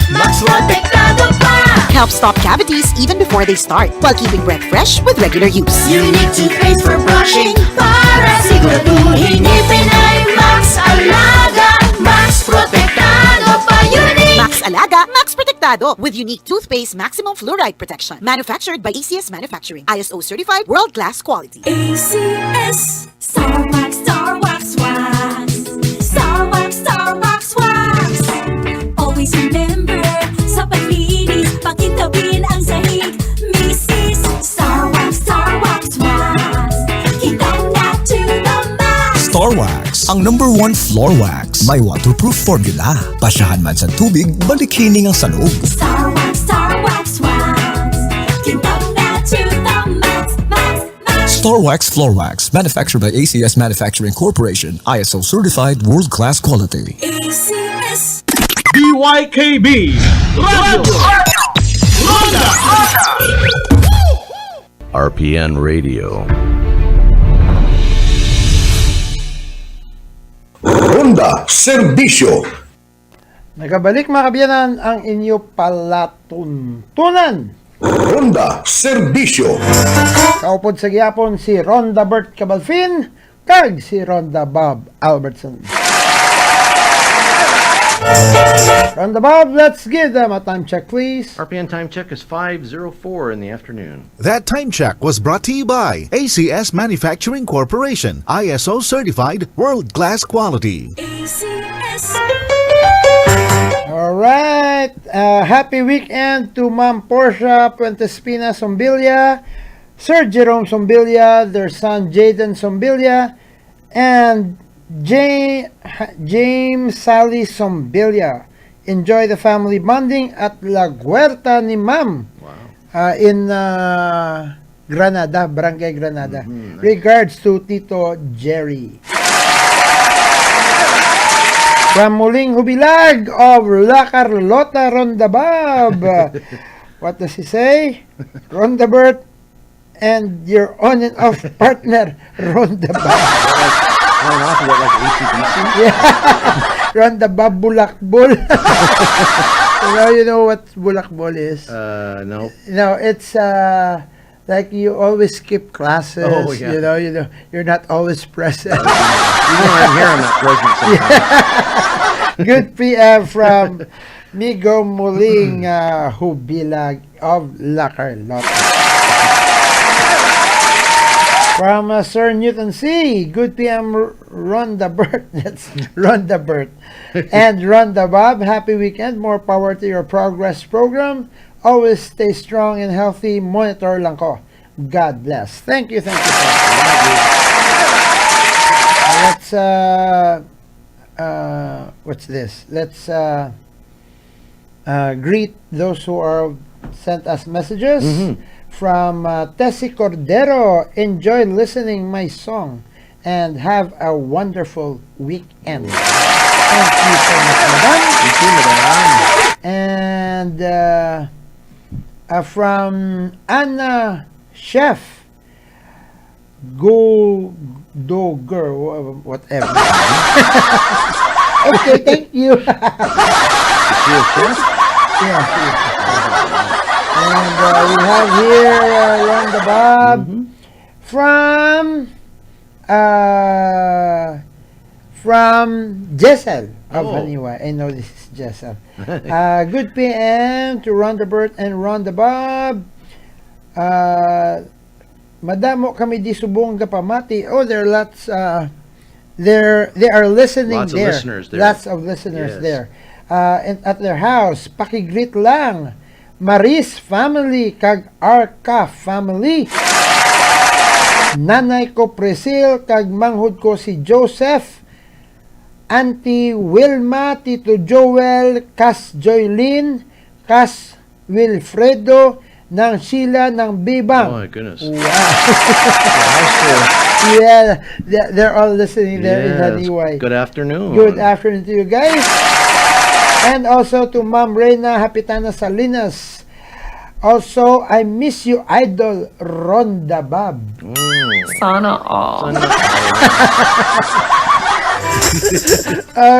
Max Protektado pa. Helps stop cavities even before they start, while keeping breath fresh with regular use. Unique toothpaste for brushing para siguraduhin ngipin ay Max Alaga, Max Protektado pa. Unique Max Alaga, Max Protektado with unique toothpaste maximum fluoride protection. Manufactured by ACS Manufacturing. ISO certified world-class quality. ACS. Star Wax, Star Wax Wax. Star Wax, Star Wax Wax. Always remember, sa paglinis, pakintabin ang sahig. Mrs. Star Wax, Star Wax Wax. Kitang na to the max. Star Wax, ang #1 floor wax. May waterproof formula. Pasyahan man sa tubig, balikining ang sa loob. Star Wax, Star Wax Wax. Kitang na to the max, max, max. Star Wax Floor Wax, manufactured by ACS Manufacturing Corporation. ISO certified world-class quality. ACS. BYKB Radio Ronda RPN Radio. Ronda Serbisyo. Nagabalik mga kabiyanan ang inyo palatuntunan. Ronda Serbisyo. Kaupod sa gihapon si Ronda Bert Cabalfin kag si Ronda Bob Albertson. Ronda Bob, let's give them a time check, please. RPN time check is 5:04 in the afternoon. That time check was brought to you by ACS Manufacturing Corporation, ISO certified world-class quality. ACS. Alright, happy weekend to Ma'am Portia Puentespina Sombilia, Sir Jerome Sombilia, their son Jaden Sombilia, and James Sally Sombilia. Enjoy the family bonding at La Huerta ni Ma'am in Granada, Barangay Granada. Regards to Tito Jerry. From Muling Hubilag of La Carlota, Ronda Bob. What does he say? Ronda Bert and your on and off partner, Ronda Bob. On and off, what, like ACDC? Yeah. Ronda Bob Bulakbol. You know what Bulakbol is? No. No, it's like you always skip classes. Oh, yeah. You know, you're not always present. Even when I'm here, I'm not present sometimes. Good PM from Migo Muling Hubilag of La Carlota. From Sir Newton C. Good PM Ronda Bert. That's Ronda Bert. And Ronda Bob. Happy weekend. More power to your progress program. Always stay strong and healthy. Monitor lang ko. God bless. Thank you. Let's what's this? Let's greet those who are sent us messages. From Tessie Cordero. Enjoy listening my song and have a wonderful weekend. Thank you so much, madam. Thank you, madam. And from Anna Chef. Go Doger, whatever. Okay, thank you. Is she a chef? Yeah, she is. And we have here Ronda Bob from Jessel of Haniwa. I know this is Jessel. Good PM to Ronda Bert and Ronda Bob. Madamo kami di subong gapamati. Oh, there are lots. They are listening Lots there. of listeners there. Lots of listeners Yes. there. And at their house, pakigreet lang. Maris family, kag Arca family. Nanay ko Presil, kag manghud ko si Joseph. Auntie Wilma, Tito Joel, Kas Joylyn, Kas Wilfredo, ng Sheila ng Bibang. Oh my goodness. Wow. Yeah, they're all listening there in Haniway. Good afternoon. Good afternoon to you guys. And also to Ma'am Reyna Hapitana Salinas. Also, I miss you, Idol Ronda Bob. Sana all.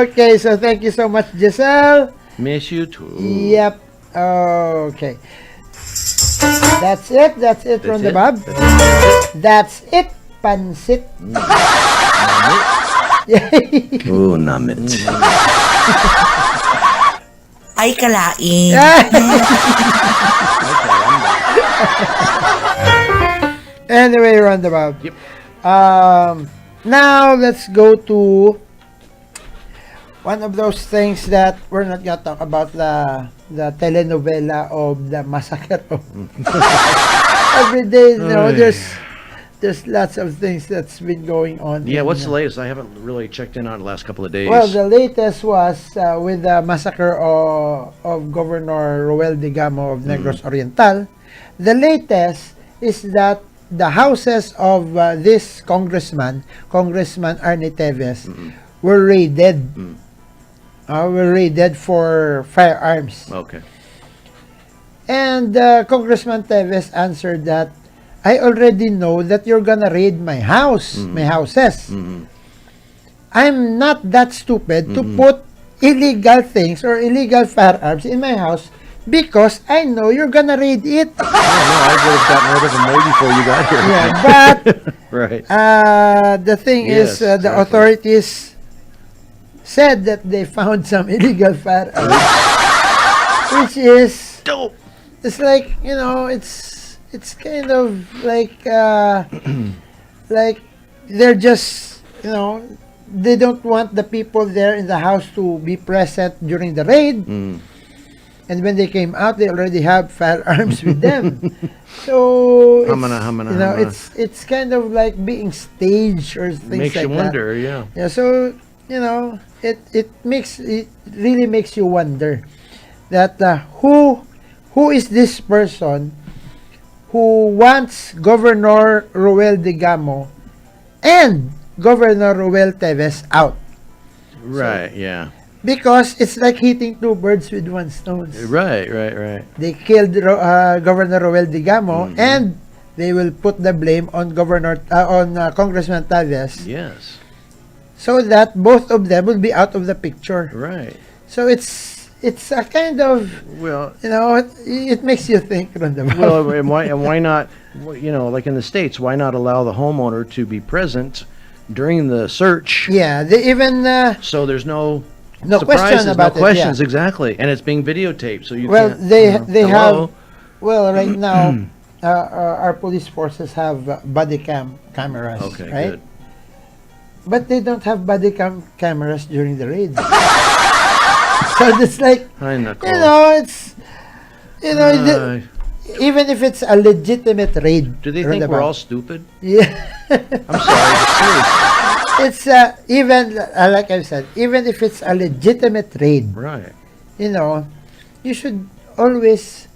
Okay, so thank you so much, Giselle. Miss you too. Yep. Okay. That's it, Ronda it? Bob. That's it, Pansit. Oh, namit. Ay, kalain. Anyway, Ronda Bob. Yep. Now let's go to one of those things that we're not gonna talk about, the telenovela of the massacre of every day. You know, there's lots of things that's been going on. Yeah, what's the latest? I haven't really checked in on the last couple of days. Well, the latest was with the massacre of Governor Roel Digamo of Negros Oriental. The latest is that the houses of this Congressman Arnie Teves, were raided. Were raided for firearms. Okay. And Congressman Teves answered that, I already know that you're gonna raid my house, my houses. I'm not that stupid to put illegal things or illegal firearms in my house because I know you're gonna raid it. No, I would have gotten rid of them way before you got here. Yeah, but right. the thing is, the authorities said that they found some illegal firearms, which is dope. It's like, you know, it's kind of like like they're just, you know, they don't want the people there in the house to be present during the raid. And when they came out, they already have firearms with them. So it's kind of like being staged or things Makes like you that. wonder, yeah. Yeah. So you know, it really makes you wonder that who is this person who wants Governor Roel Digamo and Governor Roel Teves out. Right. Yeah. Because it's like hitting two birds with one stone. Right. They killed Governor Roel Digamo, and they will put the blame on Congressman Teves. Yes. So that both of them will be out of the picture. Right. So it's a kind of, well, you know, it makes you think. Well, and why not? You know, like in the States, why not allow the homeowner to be present during the search? Yeah, they even so there's no question about no questions, it. Yeah. Exactly, and it's being videotaped, so you. Well, can't, they hello? have. Well, right now, our police forces have body cameras. Okay, right? good. But they don't have body cameras during the raids. So it's like, you know, it's, you know, even if it's a legitimate raid. Do they think we're all stupid? Yeah. I'm sorry, but seriously. It's even like I said, even if it's a legitimate raid, right? You know, you should always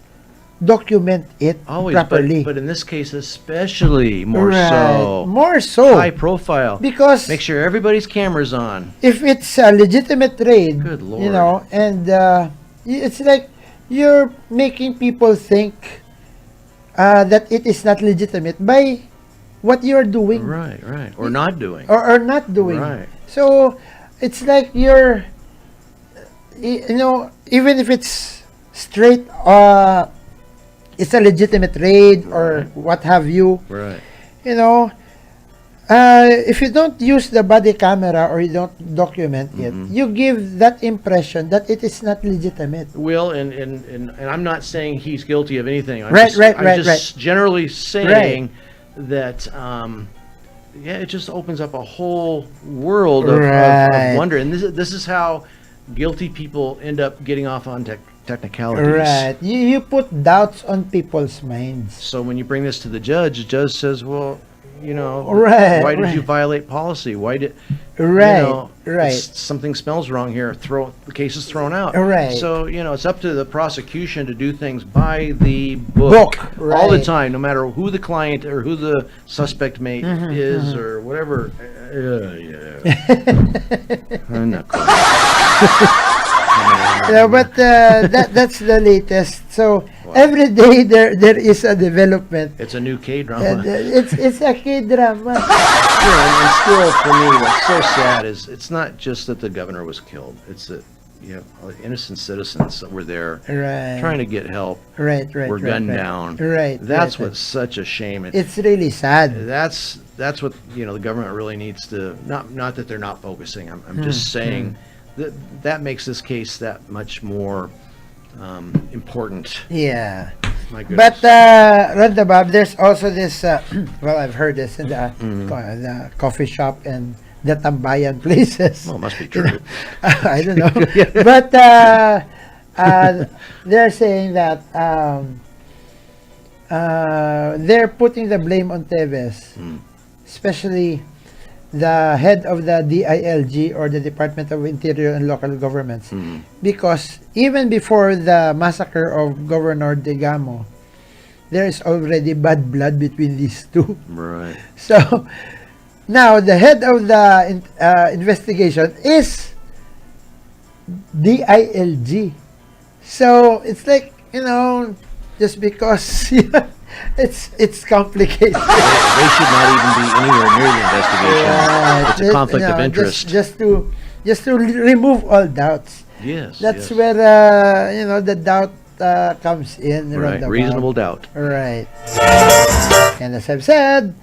document it properly. But in this case, especially more so, high profile, because make sure everybody's camera's on. If it's a legitimate raid, good Lord, you know, and it's like you're making people think that it is not legitimate by what you're doing. Right. Or not doing. Or not doing. Right. So it's like you're, even if it's straight, it's a legitimate raid or what have you. Right. If you don't use the body camera or you don't document it, you give that impression that it is not legitimate. Well, and I'm not saying he's guilty of anything. I'm Right. just generally saying that, it just opens up a whole world of wonder. And this is how guilty people end up getting off on technicalities. Right. You put doubts on people's minds. So when you bring this to the judge says, well, why did you violate policy? Why did something smells wrong here? The case is thrown out. Right. So it's up to the prosecution to do things by the book all the time, no matter who the client or who the suspect is or whatever. I'm not but that's the latest. So every day there is a development. It's a new K-drama. It's a K-drama. And still, for me, what's so sad is it's not just that the governor was killed. It's that innocent citizens that were there trying to get help. Were gunned down. That's what's such a shame. It's really sad. That's what the government really needs to. Not that they're not focusing. I'm just saying. That makes this case that much more important. Yeah. My goodness. But Ronda Bob, there's also this. Well, I've heard this in the coffee shop and the tambayan places. Well, it must be true. I don't know. But they're saying that they're putting the blame on Teves, especially the head of the DILG or the Department of Interior and Local Governments, because even before the massacre of Governor Degamo, there is already bad blood between these two. Right. So now the head of the investigation is DILG. So it's like, just because it's complicated. They should not even be anywhere near the investigation. It's a conflict of interest. Just to remove all doubts. Yes. That's where the doubt comes in. Right. Reasonable doubt. Right. And as I've said,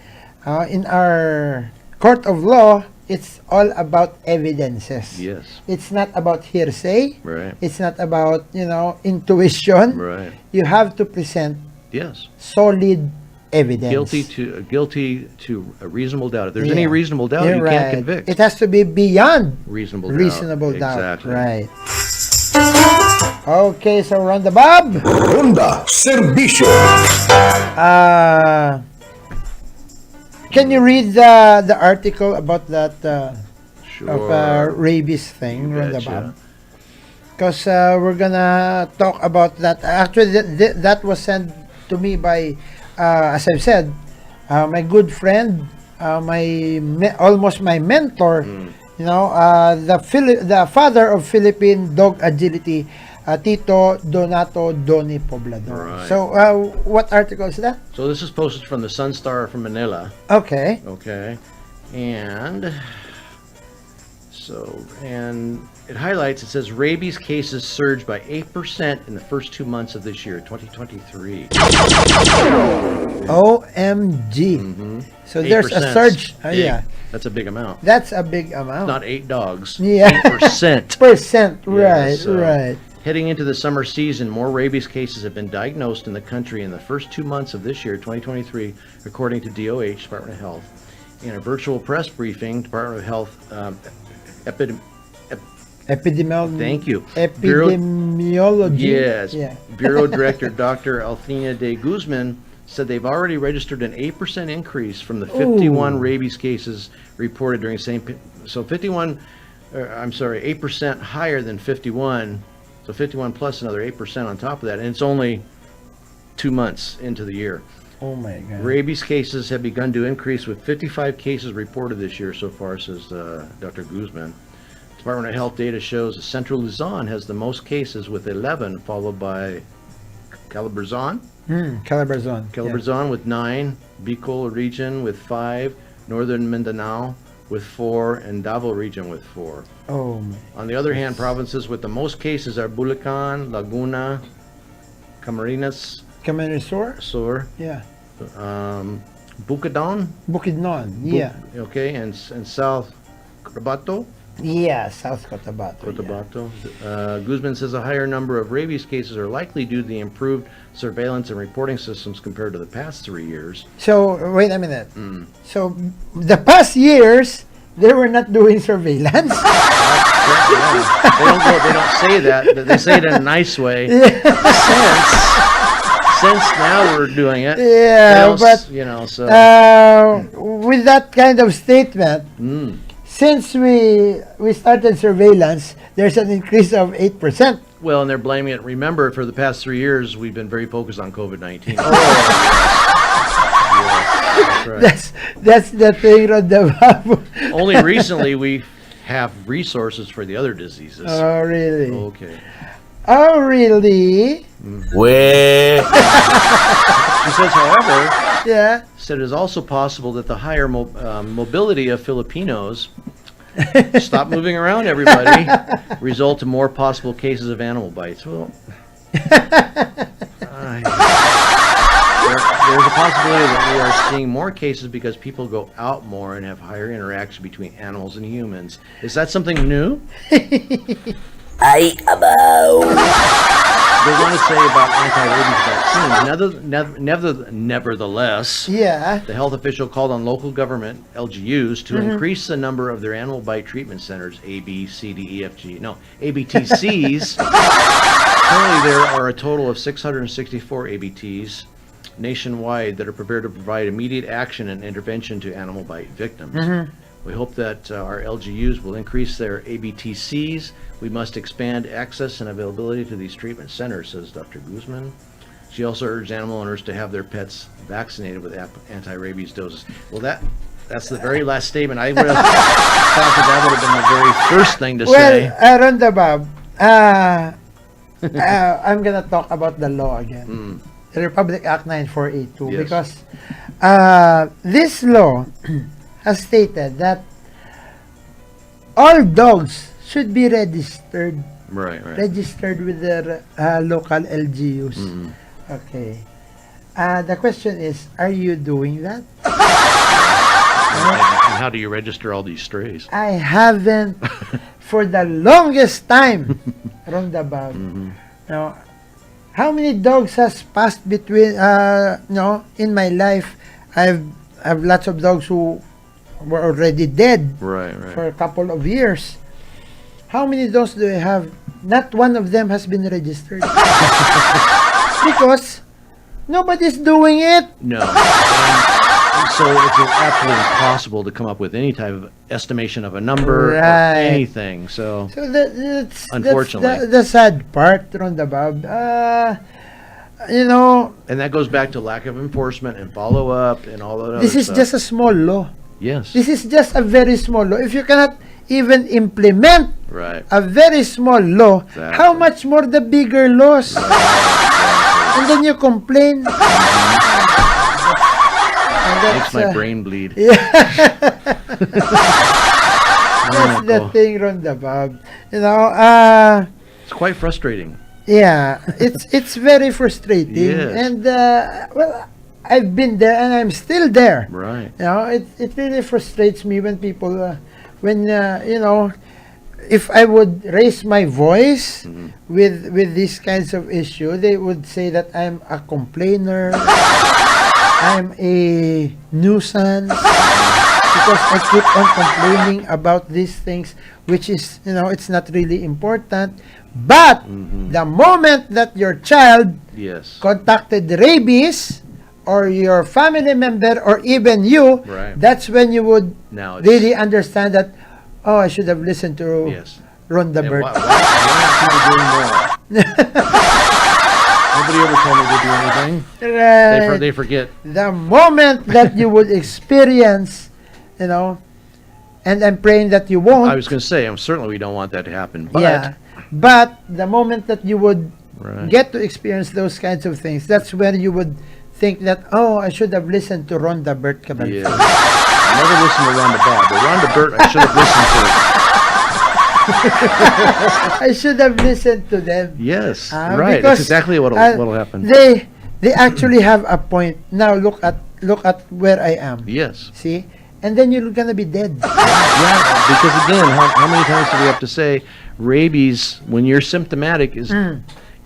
in our court of law, it's all about evidences. Yes. It's not about hearsay. Right. It's not about intuition. Right. You have to present Yes. solid evidence. Guilty to a reasonable doubt. If there's any reasonable doubt, you can't convict. It has to be beyond reasonable doubt. Exactly. Right. Okay, so Ronda Bob. Ronda Serbisyo. Can you read the article about that of rabies thing, Ronda Bob? Because we're gonna talk about that. Actually, that was sent to me by, as I've said, my good friend, almost my mentor. The father of Philippine dog agility, Tito Donato Doni Poblador. Right. So, what article is that? So this is posted from the Sun Star from Manila. Okay. And it highlights, it says rabies cases surged by 8% in the first 2 months of this year, 2023. OMG. So there's a surge. That's a big amount. That's a big amount. Not 8 dogs. Yeah. 8%. Right. Heading into the summer season, more rabies cases have been diagnosed in the country in the first 2 months of this year, 2023, according to DOH, Department of Health. In a virtual press briefing, Department of Health Thank you. Epidemiology. Yes. Bureau Director Dr. Althina de Guzman said they've already registered an 8% increase from the 51 rabies cases reported during the same. So 8% higher than 51. So 51 plus another 8% on top of that, and it's only 2 months into the year. Oh my God. Rabies cases have begun to increase, with 55 cases reported this year so far, says Dr. Guzman. Department of Health data shows that Central Luzon has the most cases with 11, followed by Calabarzon. Calabarzon. With 9, Bicol region with 5, Northern Mindanao with 4, and Davao region with 4. Oh. On the other hand, provinces with the most cases are Bulacan, Laguna, Camarines Sur. Yeah. Bukidnon. Yeah. Okay, and South Cotabato. Yeah, South Cotabato. Guzman says a higher number of rabies cases are likely due to the improved surveillance and reporting systems compared to the past 3 years. So, wait a minute. So, the past years, they were not doing surveillance? They don't say that. They say it in a nice way. Since now we're doing it. Yeah, but, so. With that kind of statement, since we started surveillance, there's an increase of 8%. Well, and they're blaming it. Remember, for the past 3 years, we've been very focused on COVID-19. Yes, that's right. That's the thing, Ronda. Only recently we have resources for the other diseases. Oh, really? Okay. Oh, really? Where? She says, however, said it is also possible that the higher mobility of Filipinos stop moving around everybody result in more possible cases of animal bites. Well, there's a possibility that we are seeing more cases because people go out more and have higher interaction between animals and humans. Is that something new? They want to say about anti-rabies vaccines. Nevertheless, the health official called on local government LGUs to increase the number of their animal bite treatment centers, ABTCs. Currently, there are a total of 664 ABTs nationwide that are prepared to provide immediate action and intervention to animal bite victims. We hope that our LGUs will increase their ABTCs. We must expand access and availability to these treatment centers, says Dr. Guzman. She also urged animal owners to have their pets vaccinated with anti-rabies doses. Well, that's the very last statement. I would have thought that would have been the very first thing to say. Well, Ronda Bob, I'm going to talk about the law again. The Republic Act 9482, because this law has stated that all dogs should be registered. Registered with their local LGUs. Okay. The question is, are you doing that? And how do you register all these strays? I haven't for the longest time. Ronda Bob. Now, how many dogs has passed between in my life? I've lots of dogs who were already dead for a couple of years. How many dogs do I have? Not one of them has been registered. Because nobody's doing it. No. And so it's absolutely impossible to come up with any type of estimation of a number or anything. So that's unfortunately. The sad part, Ronda Bob. And that goes back to lack of enforcement and follow-up and all that other This is stuff. just a small law. Yes. This is just a very small law. If you cannot even implement a very small law, how much more the bigger laws? And then you complain. Makes my brain bleed. That's the thing, Ronda Bob. It's quite frustrating. Yeah, it's very frustrating. Yes. And well, I've been there and I'm still there. Right. It really frustrates me when people if I would raise my voice with these kinds of issues, they would say that I'm a complainer, I'm a nuisance, because I keep on complaining about these things, which is, it's not really important. But the moment that your child contacted rabies, or your family member, or even you, that's when you would really understand that, oh, I should have listened to Ronda Bert. Why people doing more? Nobody ever told me to do anything. They forget. The moment that you would experience, and I'm praying that you won't. I was going to say, certainly we don't want that to happen. But the moment that you would get to experience those kinds of things, that's when you would think that, oh, I should have listened to Ronda, Bert, Cabalfin. Yeah. I never listened to Ronda Bob, but Ronda Bert, I should have listened to. I should have listened to them. Yes, right. That's exactly what'll happen. They actually have a point. Now look at where I am. Yes. See, and then you're gonna be dead. Yeah, because again, how many times do we have to say rabies when you're symptomatic is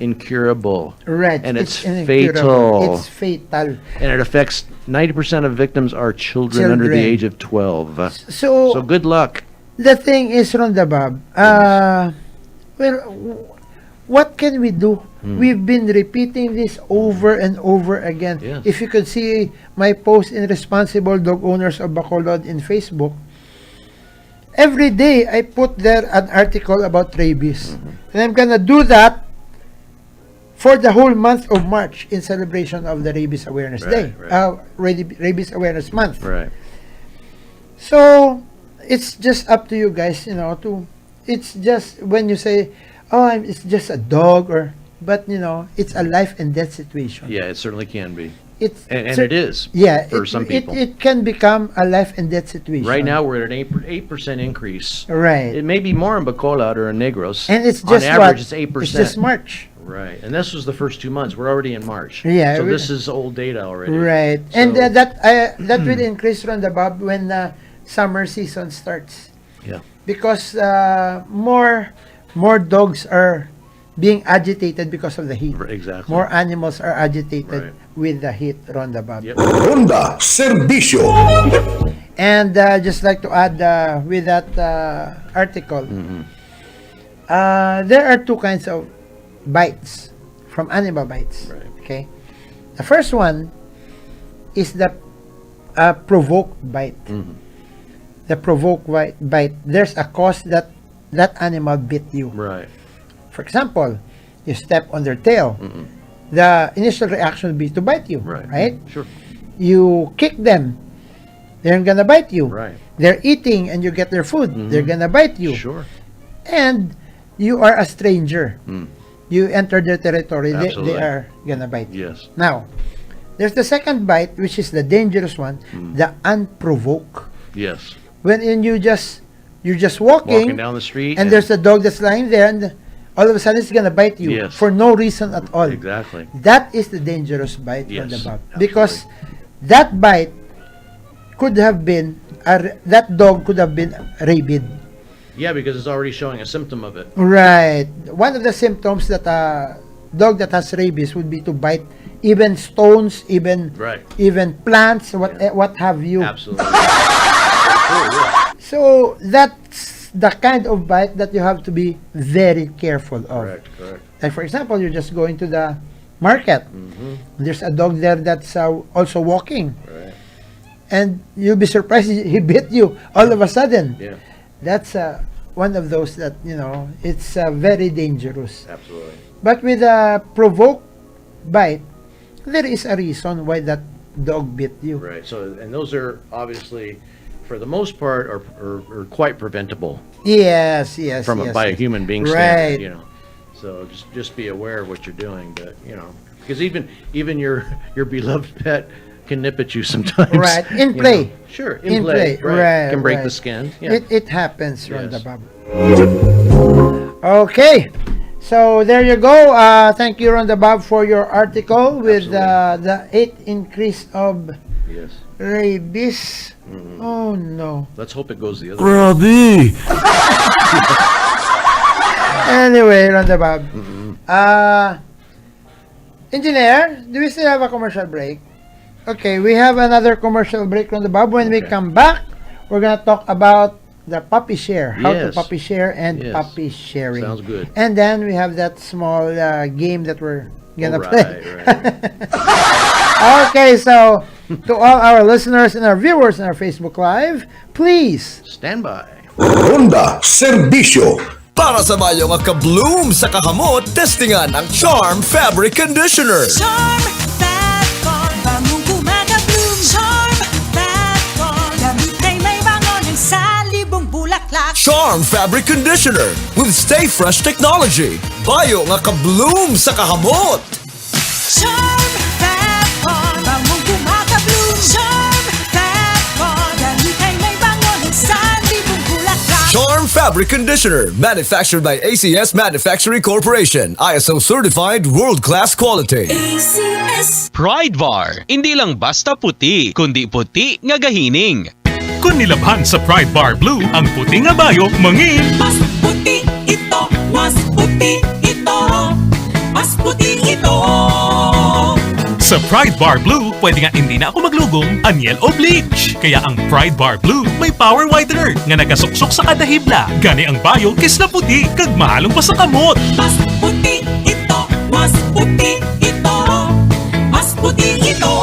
incurable? Right. And it's incurable. fatal. It's fatal. And it affects 90% of victims are children under the age of 12. So good luck. The thing is, Ronda Bob, what can we do? We've been repeating this over and over again. Yes. If you could see my post in Responsible Dog Owners of Bacolod in Facebook, every day I put there an article about rabies. And I'm gonna do that for the whole month of March in celebration of the Rabies Awareness Day. Rabies Awareness Month. Right. So it's just up to you guys, it's just when you say, oh, it's just a dog, but it's a life and death situation. Yeah, it certainly can be. And it is. Yeah, for some people. It can become a life and death situation. Right now we're at an 8% increase. Right. It may be more in Bacolod or in Negros. And it's just on average, it's 8%. It's just March. Right, and this was the first 2 months. We're already in March. Yeah. So this is old data already. Right, So, and that will increase, Ronda Bob, when summer season starts. Yeah. Because more dogs are being agitated because of the heat. Exactly. More animals are agitated with the heat, Ronda Bob. Ronda Serbisyo. And just like to add with that article, there are two kinds of bites from animal bites. Okay, the first one is the provoked bite. The provoked bite. There's a cause that animal bit you. Right. For example, you step on their tail. The initial reaction will be to bite you. Right. Sure. You kick them, they're gonna bite you. Right. They're eating and you get their food. They're gonna bite you. Sure. And you are a stranger. You enter their territory, they are gonna bite you. Yes. Now, there's the second bite, which is the dangerous one, the unprovoked. Yes. When you're just walking down the street, and there's a dog that's lying there, and all of a sudden it's gonna bite you for no reason at all. Exactly. That is the dangerous bite on the Yes, dog, because that bite could have been that dog could have been rabid. Yeah, because it's already showing a symptom of it. Right. One of the symptoms that a dog that has rabies would be to bite even stones, even plants, what have you. Absolutely. So that's the kind of bite that you have to be very careful of. Correct. Like for example, you're just going to the market. There's a dog there that's also walking. And you'll be surprised he bit you all of a sudden. Yeah. That's one of those that, it's very dangerous. Absolutely. But with a provoked bite, there is a reason why that dog bit you. Right. So, and those are obviously, for the most part, are quite preventable. Yes. By a human being right. standard, So just be aware of what you're doing, but because even your beloved pet can nip at you sometimes. Right. In play. Sure. In play. Right. Can break the skin. Yeah. It happens, Ronda Bob. Okay. So there you go. Thank you, Ronda Bob, for your article with the 8th increase of rabies. Oh no. Let's hope it goes the other way. Anyway, Ronda Bob. Engineer, do we still have a commercial break? Okay, we have another commercial break, Ronda Bob. When we come back, we're gonna talk about the puppy share, how to puppy share and puppy sharing. Sounds good. And then we have that small game that we're gonna play. Okay, so to all our listeners and our viewers in our Facebook Live, please stand by. Ronda Serbisyo. Para sa mayong ka-bloom sa kahamot, testingan ang Charm Fabric Conditioner. Charm Fat-Con, bangong kumaga-bloom. Charm Fat-Con, damit ay may bango ng salibong bulaklak. Charm Fabric Conditioner with Stay Fresh Technology. Bayo nga ka-bloom sa kahamot. Charm Fab-On, bangong kumaka-bloom. Charm Fab-On, dalitay may bangon ng sanlibong bulaklak. Charm Fabric Conditioner, manufactured by ACS Manufacturing Corporation. ISO certified world-class quality. ACS. Pride Bar, hindi lang basta puti, kundi puti nga gahining. Kung nilabhan sa Pride Bar Blue, ang puti nga bayo, mangin. Mas puti ito, mas puti ito, mas puti ito. Sa Pride Bar Blue, pwede nga hindi na ako maglugong, anyel o bleach. Kaya ang Pride Bar Blue may power whitener nga nagasuksok sa kada hibla. Gani ang bayo kis na puti, kag mahalong pa sa kamot. Mas puti ito, mas puti ito, mas puti ito.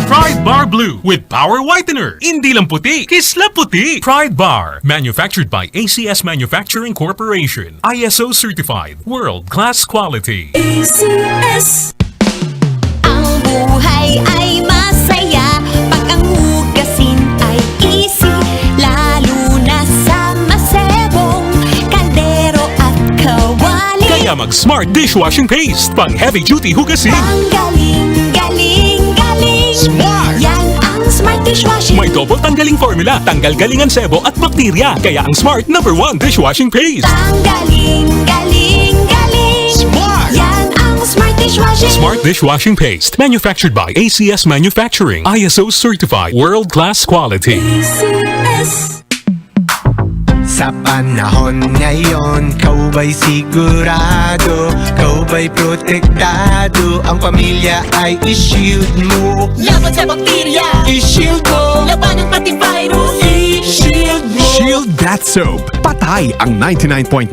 Pride Bar Blue with power whitener. Hindi lang puti, kisla puti. Pride Bar, manufactured by ACS Manufacturing Corporation. ISO certified, world-class quality. ACS. Ang buhay ay masaya pag ang hugasin ay easy, lalo na sa masebong kaldero at kawali. Kaya mag-smart dishwashing paste, pang heavy-duty hugasin. Ang galing, galing, galing. Smart! Yan ang smart dishwashing. May double tanggaling formula, tanggal galingan sebo at bakterya. Kaya ang Smart #1 dishwashing paste. Ang galing, galing, galing. Smart! Yan ang smart dishwashing. Smart dishwashing paste, manufactured by ACS Manufacturing. ISO certified, world-class quality. ACS. Sa panahon ngayon, kau ba'y sigurado? Kau ba'y protektado? Ang pamilya ay i-shield mo. Laban sa bakterya, I-shield mo. laban ng pati virus, i-shield mo. Shield That Soap. Patay ang 99.9%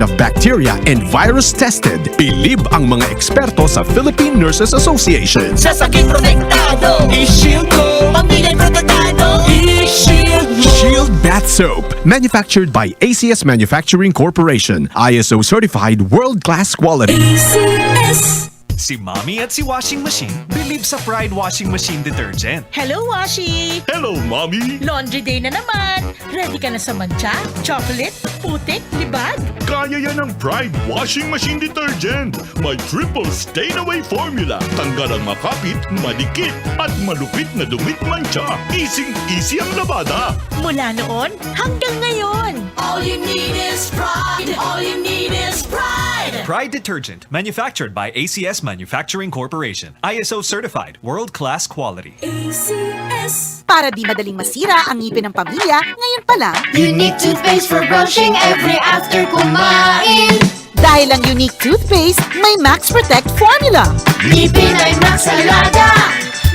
of bacteria and virus tested. Bilib ang mga eksperto sa Philippine Nurses Association. Sa sakit protektado, I-shield mo. pamilya protektado, i-shield mo. Shield That Soap. Manufactured by ACS Manufacturing Corporation. ISO certified world-class quality. ACS. Si Mommy at si Washing Machine believe sa Pride Washing Machine Detergent. Hello, Washi! Hello, Mommy! Laundry day na naman. Ready ka na sa mancha, chocolate, putik, libag? Kaya yan ang Pride Washing Machine Detergent. May triple stain-away formula. Tanggal ang makapit, madikit, at malupit na dumit mancha. Easy ang labada. Mula noon hanggang ngayon. All you need is pride. All you need is pride. Pride Detergent, manufactured by ACS Manufacturing Corporation. ISO certified, world-class quality. ACS. Para di madaling masira ang ngipin ng pamilya, ngayon pa lang, Unique toothpaste for brushing every after kumain. dahil ang unique toothpaste, may Max Protect formula. Ngipin ay Max Alaga,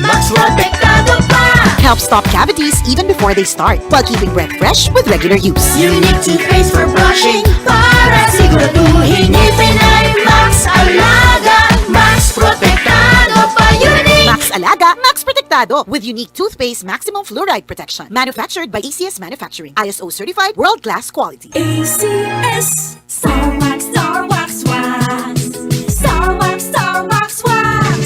Max Protektado pa. Help stop cavities even before they start, while keeping breath fresh with regular use. Unique toothpaste for brushing para siguraduhin ngipin ay Max Alaga, Max Protektado pa. Unique. Max Alaga, Max Protectado with unique toothpaste maximum fluoride protection. Manufactured by ACS Manufacturing. ISO certified world-class quality. ACS. Star Wax, Star Wax, Wax. Star Wax, Star Wax, Wax.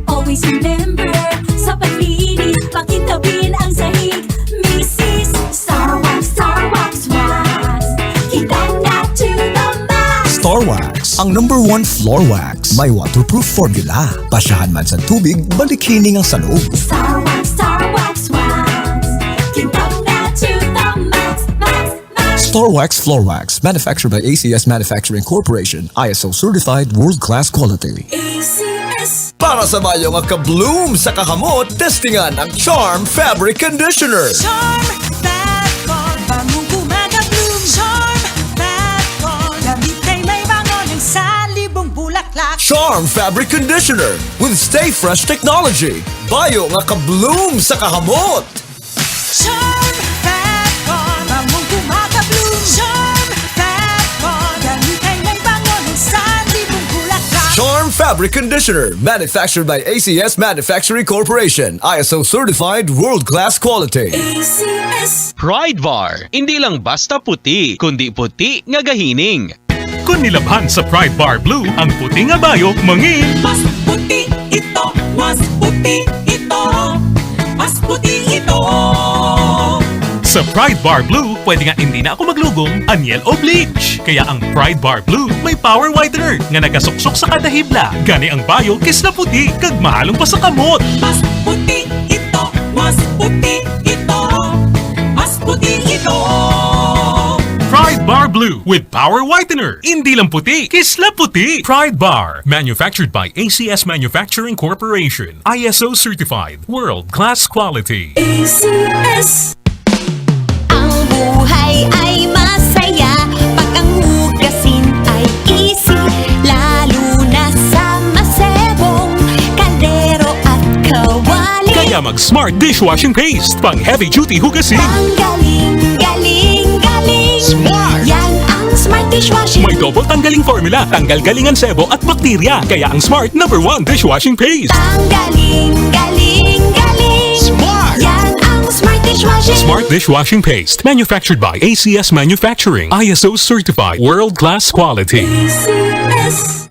Always remember, sa paglinis, pakintabin ang sahig. Mrs. Star Wax, Star Wax, Wax. Kitang na to the max. Star Wax, ang #1 floor wax. May waterproof formula. Pasyahan man sa tubig, balikining ang sa loob. Star Wax, Star Wax, Wax. Kitang na to the max, max, max. Star Wax Floor Wax, manufactured by ACS Manufacturing Corporation. ISO certified world-class quality. ACS. Para sa bayo nga ka-bloom sa kahamot, testingan ang Charm Fabric Conditioner. Charm Fab-On, bangong kumaka-bloom. Charm Fab-On, dalitay may bangon ng sanlibong bulaklak. Charm Fabric Conditioner with Stay Fresh Technology. Bayo nga ka-bloom sa kahamot. Charm Fab-On, bangong kumaka-bloom. Charm Fab-On, dalitay may bangon ng sanlibong bulaklak. Charm Fabric Conditioner, manufactured by ACS Manufacturing Corporation. ISO certified world-class quality. ACS. Pride Bar, hindi lang basta puti, kundi puti nga gahining. Kung nilabhan sa Pride Bar Blue, ang puti nga bayo, mangin. Mas puti ito, mas puti ito, mas puti ito. Sa Pride Bar Blue, pwede nga hindi na ako maglugong, anyel o bleach. Kaya ang Pride Bar Blue may power whitener nga nagasuksok sa kada hibla. Gani ang bayo kis na puti, kag mahalong pa sa kamot. Mas puti ito, mas puti ito, mas puti ito. Pride Bar Blue with power whitener. Hindi lang puti, kisla puti. Pride Bar, manufactured by ACS Manufacturing Corporation. ISO certified, world-class quality. ACS. Ang buhay ay masaya pag ang hugasin ay easy, lalo na sa masebong kaldero at kawali. Kaya mag-smart dishwashing paste, pang heavy-duty hugasin. Ang galing, galing, galing. Smart! Yan ang smart dishwashing. May double tanggaling formula, tanggal galingan sebo at bakterya. Kaya ang Smart #1 dishwashing paste. Ang galing, galing, galing. Smart! Yan ang smart dishwashing. Smart dishwashing paste, manufactured by ACS Manufacturing. ISO certified, world-class quality. ACS.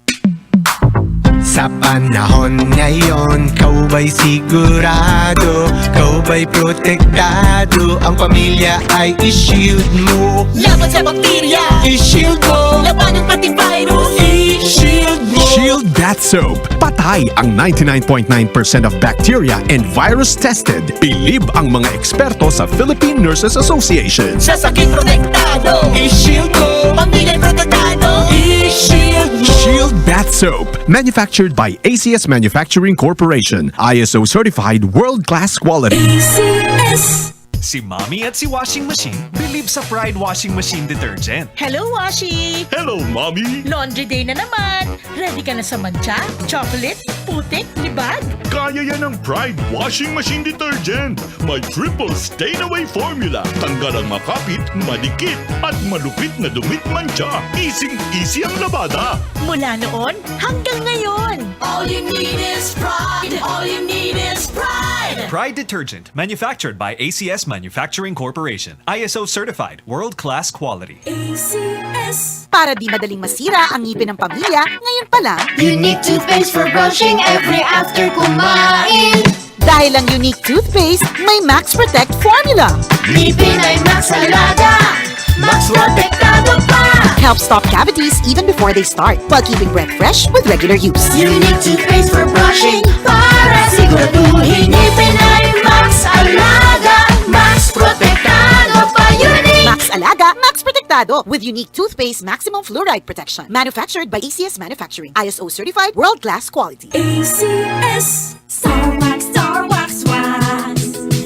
Sa panahon ngayon, kau ba'y sigurado? Kau ba'y protektado? Ang pamilya ay i-shield mo. Laban sa bakterya, i-shield mo. Laban ng pati virus, i-shield mo. Shield Bath Soap. Patay ang 99.9% of bacteria and virus tested. Bilib ang mga eksperto sa Philippine Nurses Association. Sa sakit protektado, i-shield mo. Pamilya'y protektado, i-shield mo. Shield Bath Soap. Manufactured by ACS Manufacturing Corporation. ISO certified, world-class quality. ACS. Si Mommy at si Washing Machine believe sa Pride Washing Machine Detergent. Hello, Washi! Hello, Mommy! Laundry day na naman. Ready ka na sa mancha, chocolate, putik, libag? Kaya yan ang Pride Washing Machine Detergent. May triple stain-away formula. Tanggal ang makapit, madikit, at malupit na dumit mancha. Easy ang labada. Mula noon hanggang ngayon. All you need is pride. All you need is pride. Pride Detergent, manufactured by ACS Manufacturing Corporation. ISO certified, world-class quality. ACS. Para di madaling masira ang ngipin ng pamilya, ngayon pa lang, Unique toothpaste for brushing every after kumain. dahil ang unique toothpaste, may Max Protect formula. Ngipin ay Max Alaga, Max Protektado pa. Helps stop cavities even before they start, while keeping breath fresh with regular use. Unique toothpaste for brushing para siguraduhin ngipin ay Max Alaga, Max Protektado pa. Unique Max Alaga, Max Protectado with unique toothpaste maximum fluoride protection. Manufactured by ACS Manufacturing. ISO certified, world-class quality. ACS. Star Wax, Star Wax, Wax.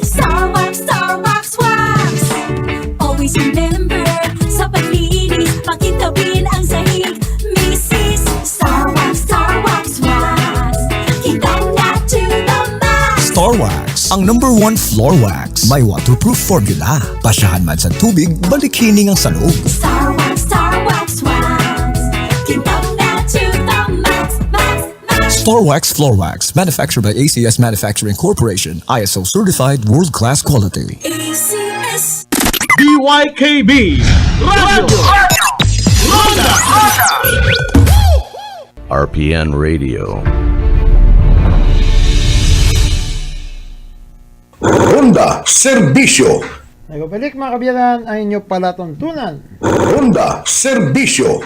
Star Wax, Star Wax, Wax. Always remember, sa paglinis, pakintabin ang sahig. Mrs. Star Wax, Star Wax, Wax. Kitang na to the max. Star Wax, ang #1 floor wax. May waterproof formula. Pasyahan man sa tubig, balikining ang sa loob. Star Wax, Star Wax, Wax. Kitang na to the max, max, max. Star Wax Floor Wax, manufactured by ACS Manufacturing Corporation. ISO certified, world-class quality. ACS. BYKB Radio Ronda RPN Radio. Ronda Serbisyo. Nagbabalik mga kabiyagan ang inyong palatuntunan. Ronda Serbisyo.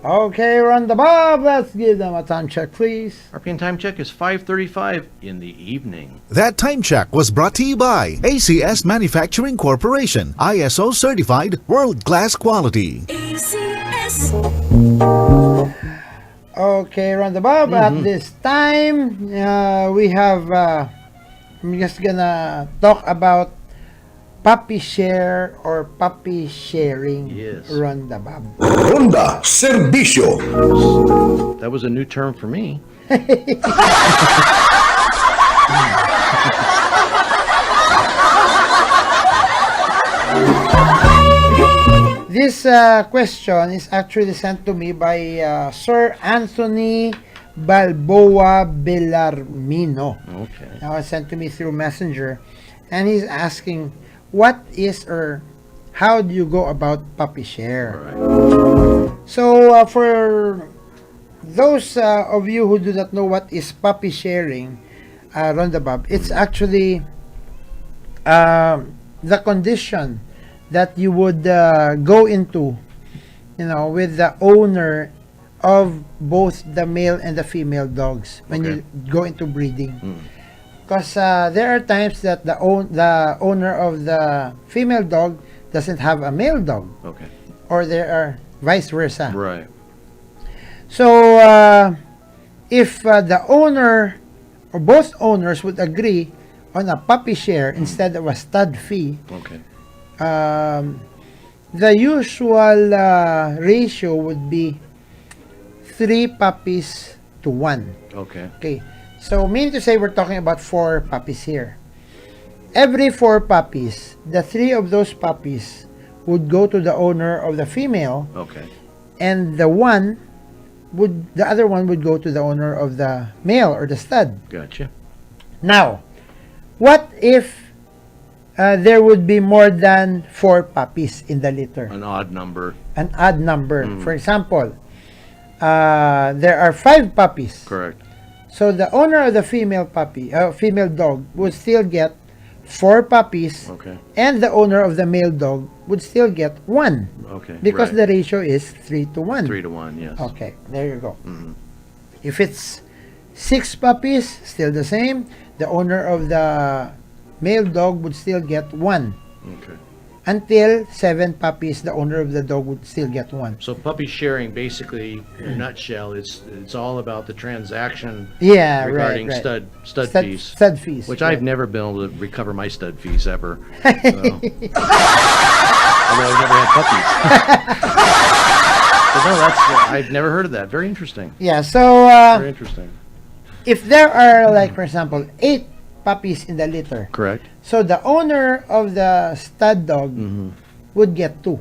Okay, Ronda Bob, let's give them a time check, please. RPN time check is 5:35 in the evening. That time check was brought to you by ACS Manufacturing Corporation. ISO certified, world-class quality. ACS. Okay, Ronda Bob, at this time, we have, I'm just gonna talk about puppy share or puppy sharing. Yes. Ronda Bob. Ronda Serbisyo. That was a new term for me. This question is actually sent to me by Sir Anthony Balboa Bellarmino. Okay. Now it's sent to me through Messenger, and he's asking, what is or how do you go about puppy share? So for those of you who do not know what is puppy sharing, Ronda Bob, it's actually the condition that you would go into, with the owner of both the male and the female dogs when you go into breeding. Because there are times that the owner of the female dog doesn't have a male dog. Okay. Or there are vice versa. Right. So, if the owner or both owners would agree on a puppy share instead of a stud fee, okay, the usual ratio would be 3 puppies to 1. Okay. Okay. So, meaning to say we're talking about 4 puppies here. Every 4 puppies, the 3 of those puppies would go to the owner of the female. Okay. And the other one would go to the owner of the male or the stud. Gotcha. Now, what if there would be more than 4 puppies in the litter? An odd number. An odd number. For example, there are 5 puppies. Correct. So the owner of the female dog would still get 4 puppies, okay, and the owner of the male dog would still get 1. Okay. Because right. the ratio is 3 to 1. 3 to 1, yes. Okay, there you go. Mm-hmm. If it's 6 puppies, still the same. The owner of the male dog would still get 1. Okay. Until 7 puppies, the owner of the dog would still get 1. So puppy sharing, basically, in a nutshell, it's all about the transaction. Yeah, regarding right. stud fees. Stud fees, which right. I've never been able to recover my stud fees ever. So. Although I've never had puppies. But no, I've never heard of that. Very interesting. Yeah. So very interesting. If there are, like, for example, 8 puppies in the litter. Correct. So the owner of the stud dog would get 2.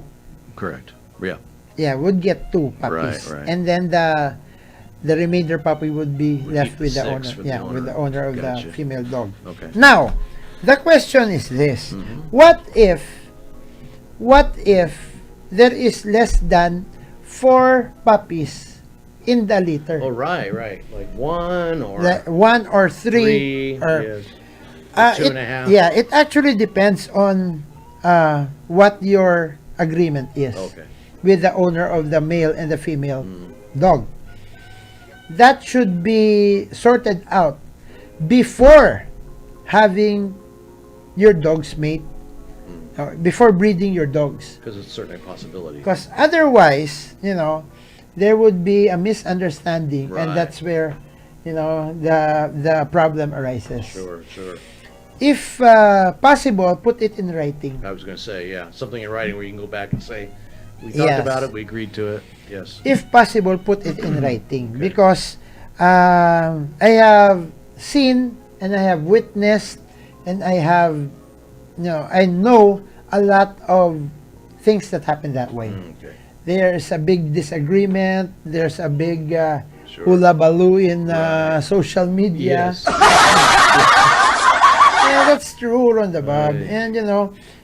Correct. Yeah. Yeah, would get 2 puppies. Right. And then the remainder puppy would be left with the six owner. with Yeah, the owner. with the owner of Gotcha. the female dog. Okay. Now, the question is this: what if there is less than 4 puppies in the litter? Oh, right. Like 1 or 1 or 3 or yes. 2.5. Yeah, it actually depends on what your agreement is with the owner of the male and the female dog. That should be sorted out before having your dogs mate, before breeding your dogs. Because it's certainly a possibility. Because otherwise, there would be a misunderstanding, and that's where, the problem arises. Sure. If possible, put it in writing. I was going to say, yeah, something in writing where you can go back and say, we talked about it, we agreed to it. Yes. If possible, put it in writing, because I have seen and I have witnessed and I have, I know a lot of things that happen that way. There's a big disagreement. There's a big hula baloo in social media. Yes. Yeah, that's true, Ronda Bob. And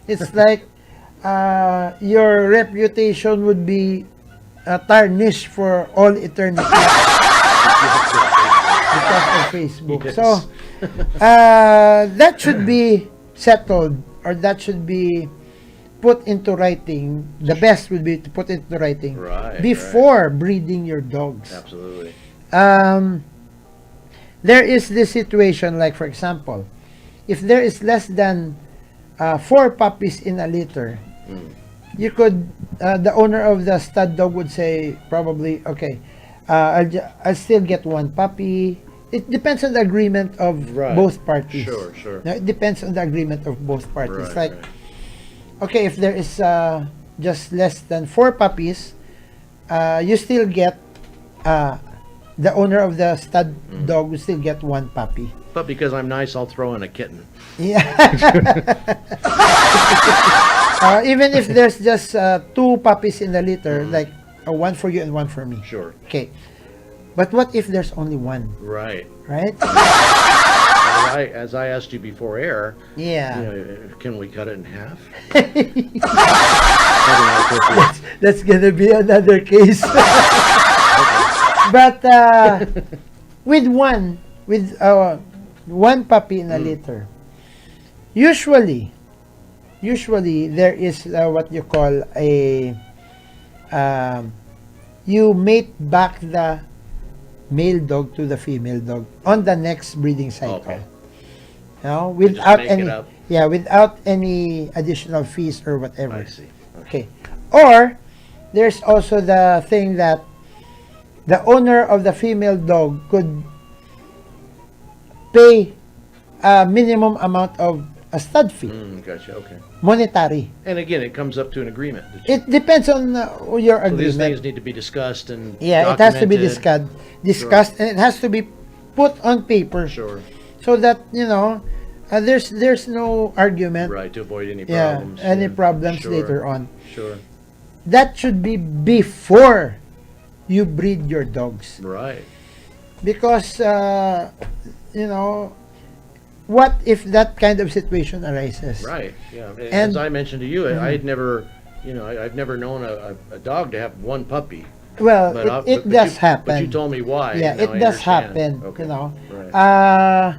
it's like your reputation would be tarnished for all eternity because of Facebook. Yes. So that should be settled, or that should be put into writing. The best would be to put it into writing before breeding your dogs. Absolutely. There is this situation, like, for example, if there is less than 4 puppies in a litter, you could, the owner of the stud dog would say probably, okay, I'll still get 1 puppy. It depends on the agreement of both parties. Sure. Now, it depends on the agreement of both parties. Okay, if there is just less than 4 puppies, you still get, the owner of the stud dog will still get 1 puppy. But because I'm nice, I'll throw in a kitten. Yeah. Even if there's just 2 puppies in the litter, like 1 for you and 1 for me. Sure. Okay. But what if there's only 1? Right. Right? As I asked you before air, yeah. Can we cut it in half? That's gonna be another case. But with 1 puppy in a litter, Usually there is what you call a you mate back the male dog to the female dog on the next breeding cycle. Okay. You know, without make it any up. without any additional fees or whatever. I see. Okay. Or there's also the thing that the owner of the female dog could pay a minimum amount of a stud fee, Gotcha. Okay. monetary. And again, it comes up to an agreement. It depends on your So these agreement. things need to be discussed and Yeah, it has to be documented. discussed, and it has to be put on paper. Sure. So that there's no argument. Right, to avoid any Yeah, problems. any Yeah. problems Sure. later on. Sure. That should be before you breed your dogs. Right. Because what if that kind of situation arises? Right. Yeah. And as I mentioned to you, I had never, I've never known a dog to have one puppy. Well, But it does happen. But you told me why. Yeah, and now it I does understand. happen. Okay. Right.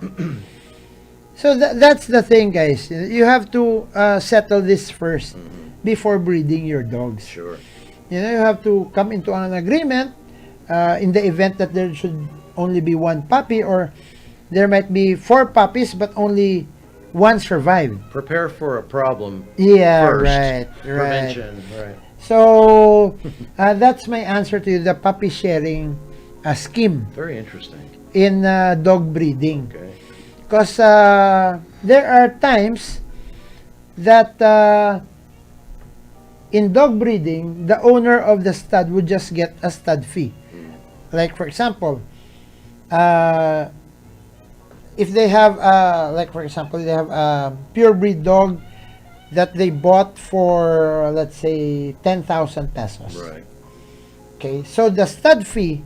So that's the thing, guys. You have to settle this first before breeding your dogs. Sure. You have to come into an agreement in the event that there should only be one puppy, or there might be 4 puppies but only one survived. Prepare for a problem. Yeah, first. right. Prevention. Right. So that's my answer to the puppy sharing scheme Very interesting. in dog breeding. Okay. Because there are times that in dog breeding, the owner of the stud would just get a stud fee. Like, for example, if they have, they have a pure breed dog that they bought for, let's say, 10,000 pesos. Right. Okay, so the stud fee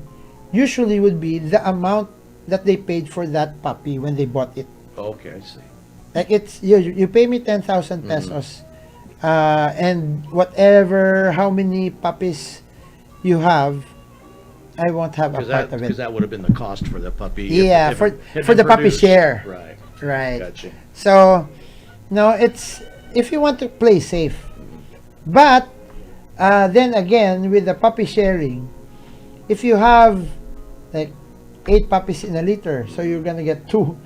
usually would be the amount that they paid for that puppy when they bought it. Okay, I see. Like, it's you pay me 10,000 pesos, and whatever, how many puppies you have, I won't have a part of it. Because that would have been the cost for the puppy. Yeah, if for it had the been puppy produced. share. Right. Right. Gotcha. So, no, it's if you want to play safe, but then again with the puppy sharing, if you have like 8 puppies in a litter, so you're gonna get two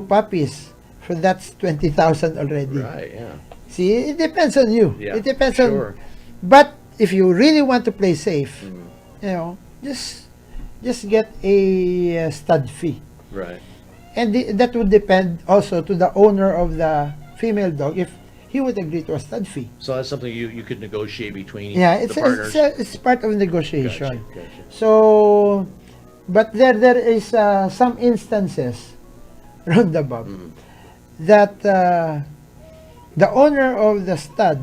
puppies, so that's 20,000 already. Right. Yeah. See, it depends on you. Yeah, It depends sure. on. But if you really want to play safe, just get a stud fee. Right. And that would depend also to the owner of the female dog if he would agree to a stud fee. So that's something you could negotiate between It's the partners. it's part of negotiation. Gotcha. So, but there is some instances, Ronda Bob, that the owner of the stud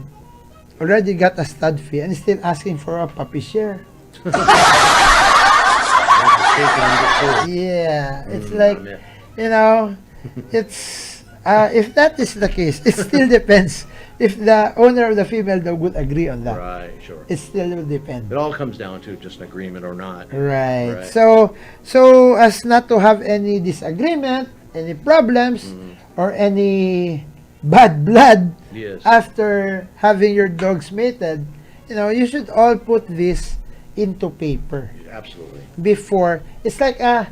already got a stud fee and is still asking for a puppy share. Yeah, it's like, it's if that is the case, it still depends if the owner of the female dog would agree on that. Right, sure. It still will depend. It all comes down to just an agreement or not. Right. So as not to have any disagreement, any problems, or any bad blood after having your dogs mated, you should all put this into paper. Absolutely. Before, it's like an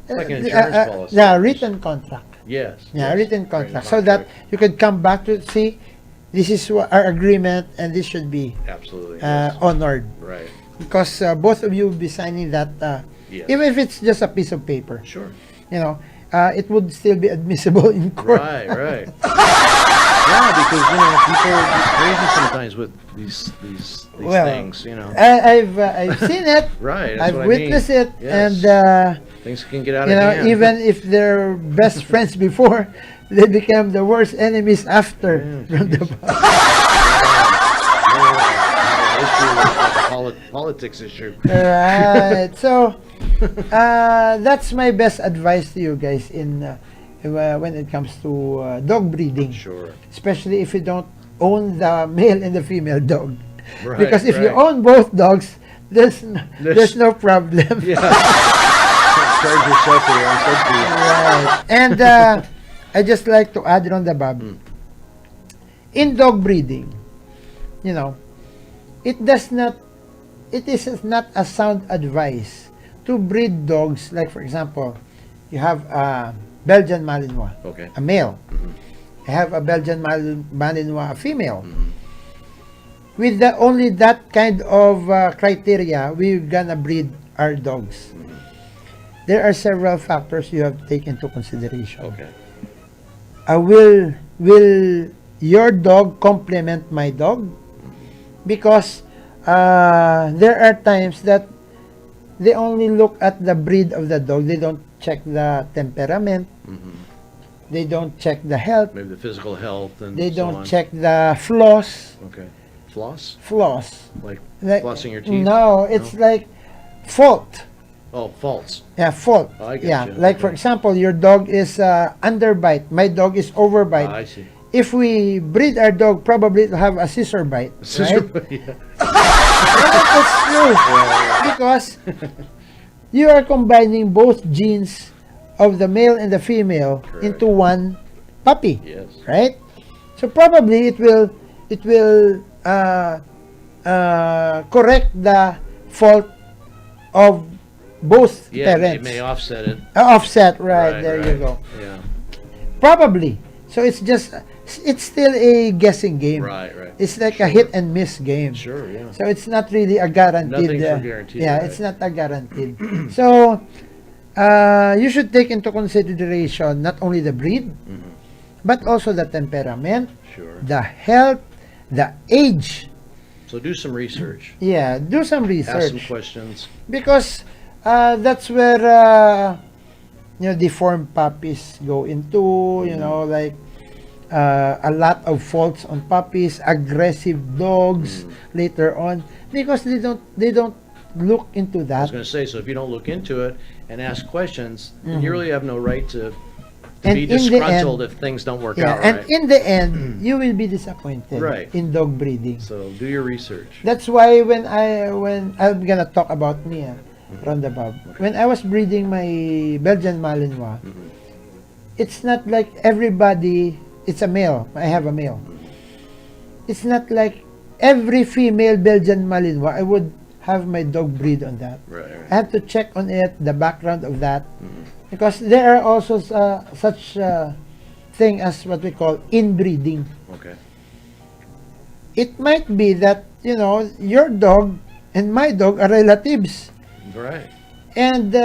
insurance policy. Yeah, written contract. Yes. Yeah, yes. written contract, so that you could come back to see, this is our agreement, and this should be absolutely honored. Right. Because both of you will be signing that, even if it's just a piece of paper. Sure. It would still be admissible in court. Right. Yeah, because people get crazy sometimes with these things. I've seen it. Right. I've witnessed it, Yes. and things can get out of hand. even if they're best friends before, they become the worst enemies after. Politics issue. Right. So that's my best advice to you guys in when it comes to dog breeding. Sure. Especially if you don't own the male and the female dog. Right, because if you own both dogs, there's no problem. Yeah. Charge yourself for your own safety. Right. And I just like to add on the Bob. In dog breeding, it is not a sound advice to breed dogs. Like for example, you have a Belgian Malinois, a male. I have a Belgian Malinois, a female. With only that kind of criteria, we're gonna breed our dogs. There are several factors you have to take into consideration. Will your dog complement my dog? Because there are times that they only look at the breed of the dog. They don't check the temperament. They don't check the health. Maybe the physical health and they so don't on. check the flaws. Floss? Floss. Like flossing your teeth? No, it's like fault. Oh, faults. Yeah, fault. Oh, I get you. Like for example, your dog is underbite. My dog is overbite. I see. If we breed our dog, probably it'll have a scissor bite. Right? Yeah. That's true. Because you are combining both genes of the male and the female into one puppy. Yes. Right? So probably it will correct the fault of both parents. It may offset it. Offset, right, there you go. Yeah. Probably. So it's still a guessing game. Right. It's like a hit and miss game. Sure, yeah. So it's not really a guaranteed. Nothing for guaranteed. Yeah, right. it's not a guaranteed. So you should take into consideration not only the breed, but also the temperament, the health, the age. So do some research. Yeah, do some research. Ask some questions. Because that's where deformed puppies go into, like a lot of faults on puppies, aggressive dogs later on, because they don't look into that. I was going to say, so if you don't look into it and ask questions, then you really have no right to be disgruntled if things don't work out right. And in the end, you will be disappointed in dog breeding. So do your research. That's why when I'm gonna talk about me, Ronda Bob, when I was breeding my Belgian Malinois, it's not like everybody. It's a male. I have a male. It's not like every female Belgian Malinois I would have my dog breed on that. I have to check on it, the background of that. Because there are also such thing as what we call inbreeding. It might be that, your dog and my dog are relatives. Right. And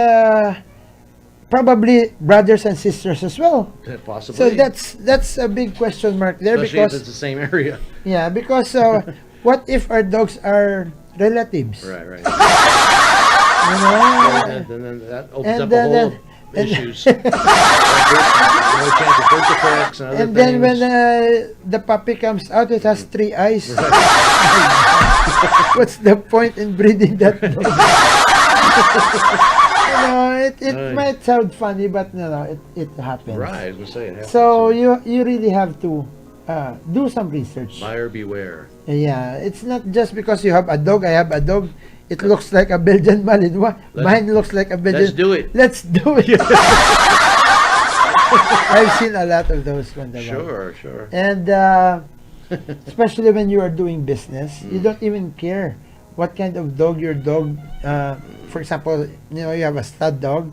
probably brothers and sisters as well. Possibly. So that's a big question mark there. Especially because if it's the same area. Yeah, because what if our dogs are relatives? Right. And then that opens up a whole issues. And then when the puppy comes out, it has 3 eyes. What's the point in breeding that dog? It might sound funny, but it happens. Right, I was going to say it happens. So you really have to do some research. Buyer beware. Yeah, it's not just because you have a dog, I have a dog. It looks like a Belgian Malinois. Mine looks like a Belgian. Let's do it. Let's do it. I've seen a lot of those. Sure. And especially when you are doing business, you don't even care what kind of dog your dog. For example, you have a stud dog.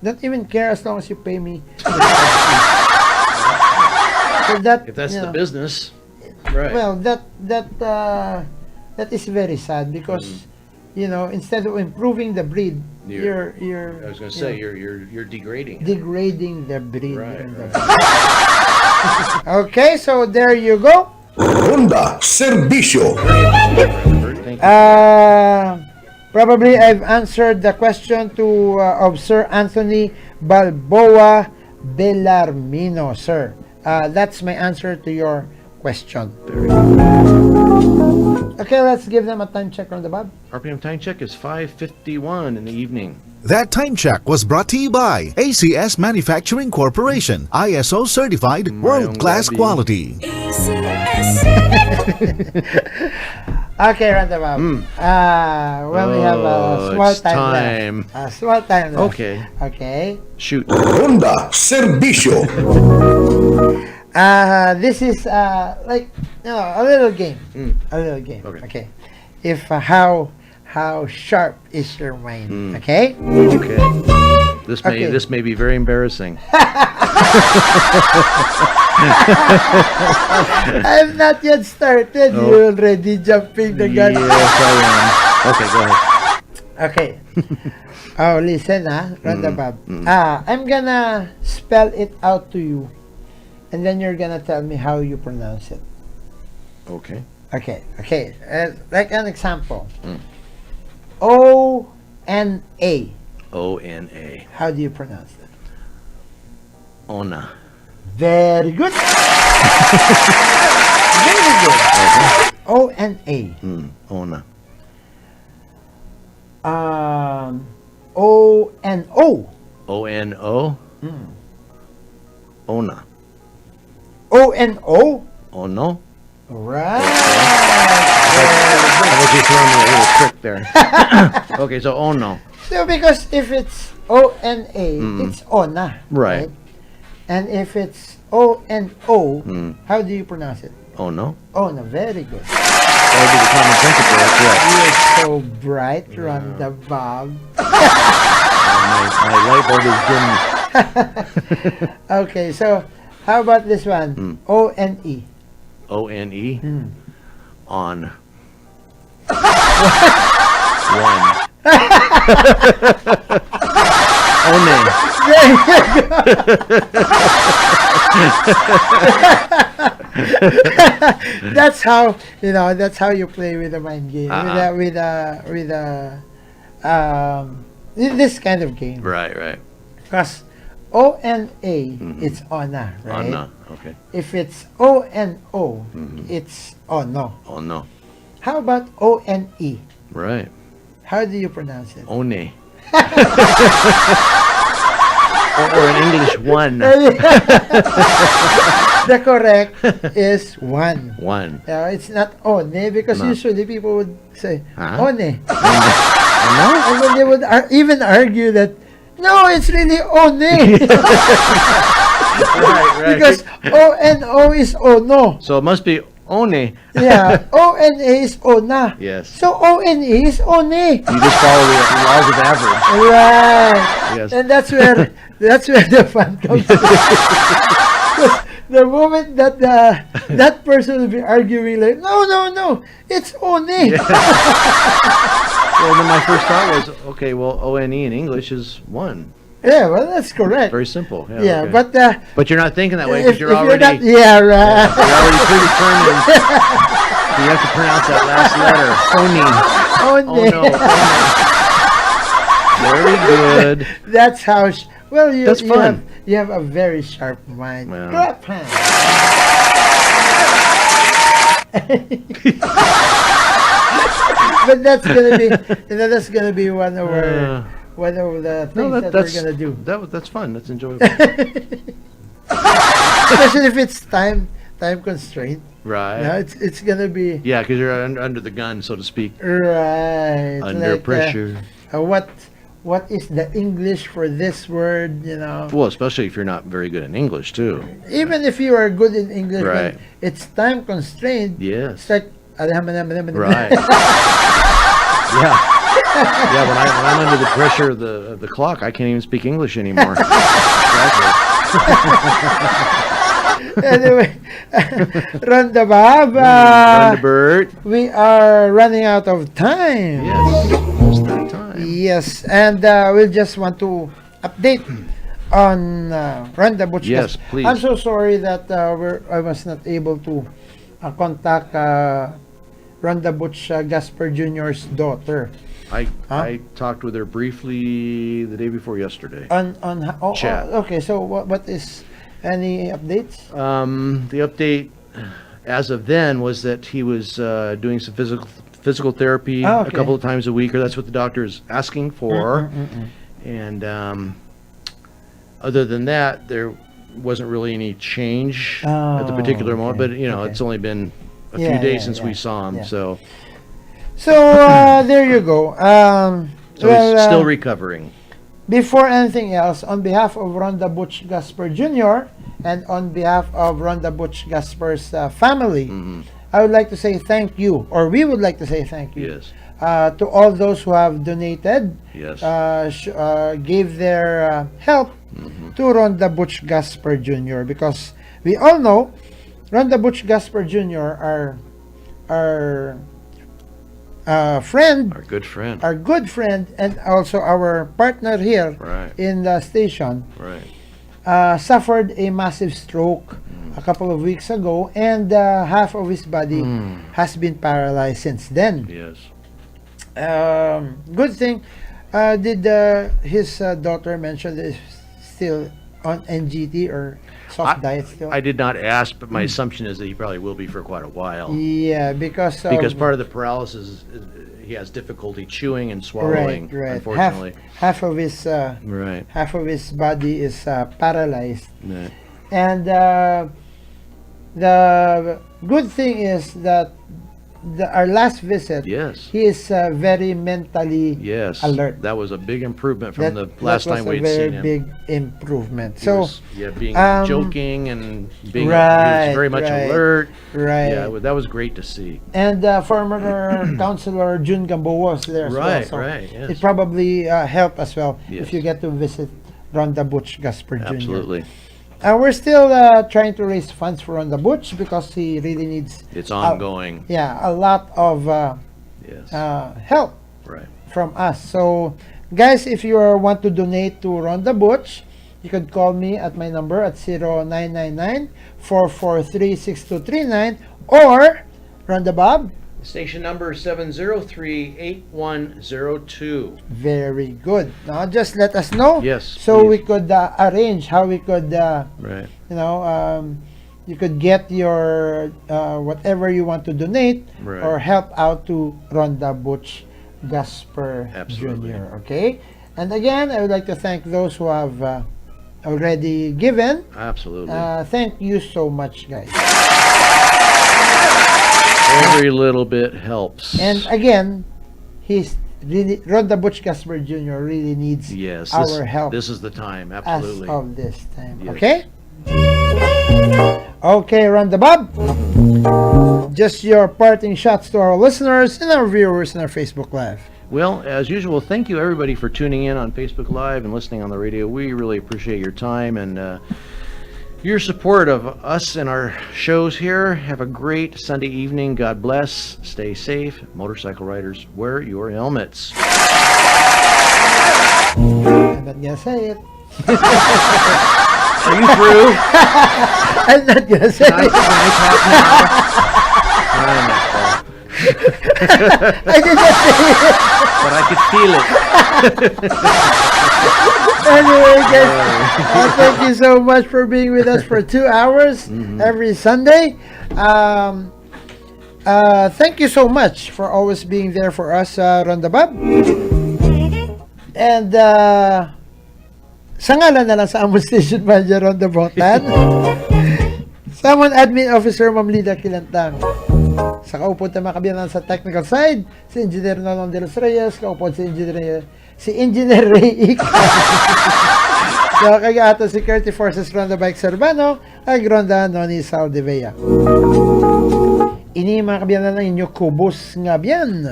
Don't even care as long as you pay me. So if that's the business, right? Well, that is very sad because. Instead of improving the breed, you're I was going to say you're degrading. Degrading the breed. Right. Okay, so there you go. Ronda Serbisyo. Probably I've answered the question of Sir Anthony Balboa Bellarmino, sir. That's my answer to your question. Okay, let's give them a time check on the Bob. RPM time check is 5:51 in the evening. That time check was brought to you by ACS Manufacturing Corporation, ISO certified, world-class quality. Okay, Roundabout. Well, we have a small it's time left. Small time left. Okay. Okay. Shoot. Ronda Serbisyo. This is like a little game. A little game. Okay. If how sharp is your mind? Okay. Okay. Okay. This may be very embarrassing. I have not yet started. Oh. You're already jumping the gun. Yes, I am. Okay, go ahead. Okay. Oh, listen, Roundabout. I'm gonna spell it out to you, and then you're gonna tell me how you pronounce it. Okay. Okay. Like an example. O-N-A. O-N-A. How do you pronounce it? Ona. Very good. Very good. O-N-A. Ona. O-N-O. O-N-O. Ona. O-N-O. Ono. Right. I was just throwing me a little trick there. Okay, so ono. So because if it's O-N-A, it's Ona. Right. And if it's O-N-O, how do you pronounce it? Ono. Ona. Very good. That would be the common principle, that's right. You're so bright, Roundabout. My light bulb is dim. Okay, so how about this one? O-N-E. O-N-E. On. One. One. That's how that's how you play with a mind game. This kind of game. Right. Because O-N-A, it's Ona, right? Ona, okay. If it's O-N-O, it's Ono. Ono. How about O-N-E? Right. How do you pronounce it? One. Or in English, one. The correct is one. One. It's not one because usually people would say one. And then they would even argue that no, it's really one. Right. Because O-N-O is ono. So it must be one. Yeah, O-N-A is ona. Yes. So O-N-A is one. You just follow the laws of average. Right. Yes. And that's where the fun comes in. The moment that that person will be arguing like, no, it's one. Well, then my first thought was, okay, well, O-N-E in English is one. Yeah, well, that's correct. Very simple. Yeah, okay. But you're not thinking that way because you're already right. You're already predetermined. So you have to pronounce that last letter. Oni. Oh no. Very good. That's how. That's fun. You have a very sharp mind. Well. Clap hands. But that's gonna be one of the things that we're gonna do. That's fun. That's enjoyable. Especially if it's time constraint. Right. No, it's gonna be. Yeah, because you're under the gun, so to speak. Right. Under pressure. What is the English for this word? Well, especially if you're not very good in English too. Even if you are good in English, right. But it's time constrained. Yes. It's like right. Yeah. When I'm under the pressure of the clock, I can't even speak English anymore. Exactly. Anyway, Ronda Bob. Ronda Bert. We are running out of time. Yes. Almost that time. Yes, and we just want to update on Ronda Butch. Yes, please. I'm so sorry that I was not able to contact Ronda Butch Gasper Jr.'s daughter. I talked with her briefly the day before yesterday. On chat. Okay, so what is any updates? The update as of then was that he was doing some physical therapy a couple of times a week, or that's what the doctor is asking for. And other than that, there wasn't really any change at the particular moment. But it's only been a few days since we saw him. So So, there you go. So he's still recovering. Before anything else, on behalf of Ronda Butch Gasper Jr. and on behalf of Ronda Butch Gasper's family, I would like to say thank you, or we would like to say thank you to all those who have donated, gave their help to Ronda Butch Gasper Jr. Because we all know Ronda Butch Gasper Jr. our friend, our good friend, and also our partner here in the station, suffered a massive stroke a couple of weeks ago, and half of his body has been paralyzed since then. Good thing. Did his daughter mention that he's still on NGT or soft diet still? I did not ask, but my assumption is that he probably will be for quite a while. Yeah, because part of the paralysis is he has difficulty chewing and swallowing. Unfortunately, half of his body is paralyzed. And the good thing is that our last visit, he is very mentally alert. That was a big improvement from the last time we'd seen him. Big improvement. He was, being joking and being he was very much alert. Yeah, that was great to see. And former Councilor June Gamboa was there as well. So it probably helped as well if you get to visit Ronda Butch Gasper Jr. Absolutely. We're still trying to raise funds for Ronda Butch because he really needs. It's ongoing. A lot of help from us. So, guys, if you want to donate to Ronda Butch, you could call me at my number at 0999-443-6239 or Ronda Bob. Station number 703-8102. Very good. Now, just let us know. So we could arrange how we could, you could get your whatever you want to donate or help out to Ronda Butch Gasper Jr. Okay? And again, I would like to thank those who have already given. Absolutely. Thank you so much, guys. Every little bit helps. And again, Ronda Butch Gasper Jr. really needs our help. This is the time, absolutely. As of this time, okay? Okay, Ronda Bob. Just your parting shots to our listeners and our viewers in our Facebook Live. Well, as usual, thank you everybody for tuning in on Facebook Live and listening on the radio. We really appreciate your time and your support of us and our shows here. Have a great Sunday evening. God bless. Stay safe. Motorcycle riders, wear your helmets. I'm not gonna say it. Are you through? I'm not gonna say it. I did not say it. But I could feel it. Anyway, guys, thank you so much for being with us for 2 hours every Sunday. Thank you so much for always being there for us, Ronda Bob. And sa ngalan na lang sa among station manager Ronda Bongtan, sa among admin officer Ma'am Lida Kilantang, sa kaupod na makabiyanan sa technical side, si Engineer Nonon de los Reyes, kaupod si Engineer Ray Ika. So, kagata si Curti Forces Ronda Bike Serbano, ag Ronda Noni Saldivea. Ini mga kabiyanan ng inyo kubos nga biyan,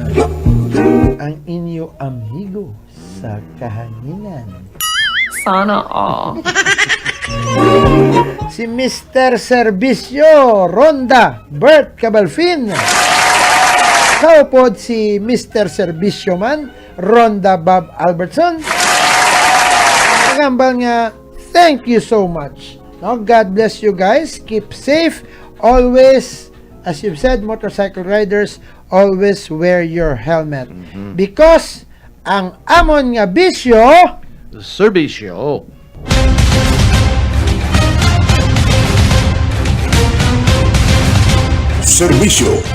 ang inyo amigo sa kahanginan. Sana all. Si Mr. Serbisyo, Ronda, Bert, Cabalfin. Kaupod si Mr. Serbisyo man, Ronda, Bob, Albertson. Nagambal nga, thank you so much. No, God bless you guys. Keep safe. Always, as you've said, motorcycle riders, always wear your helmet. Because ang amon nga bisyo, Serbisyo. Serbisyo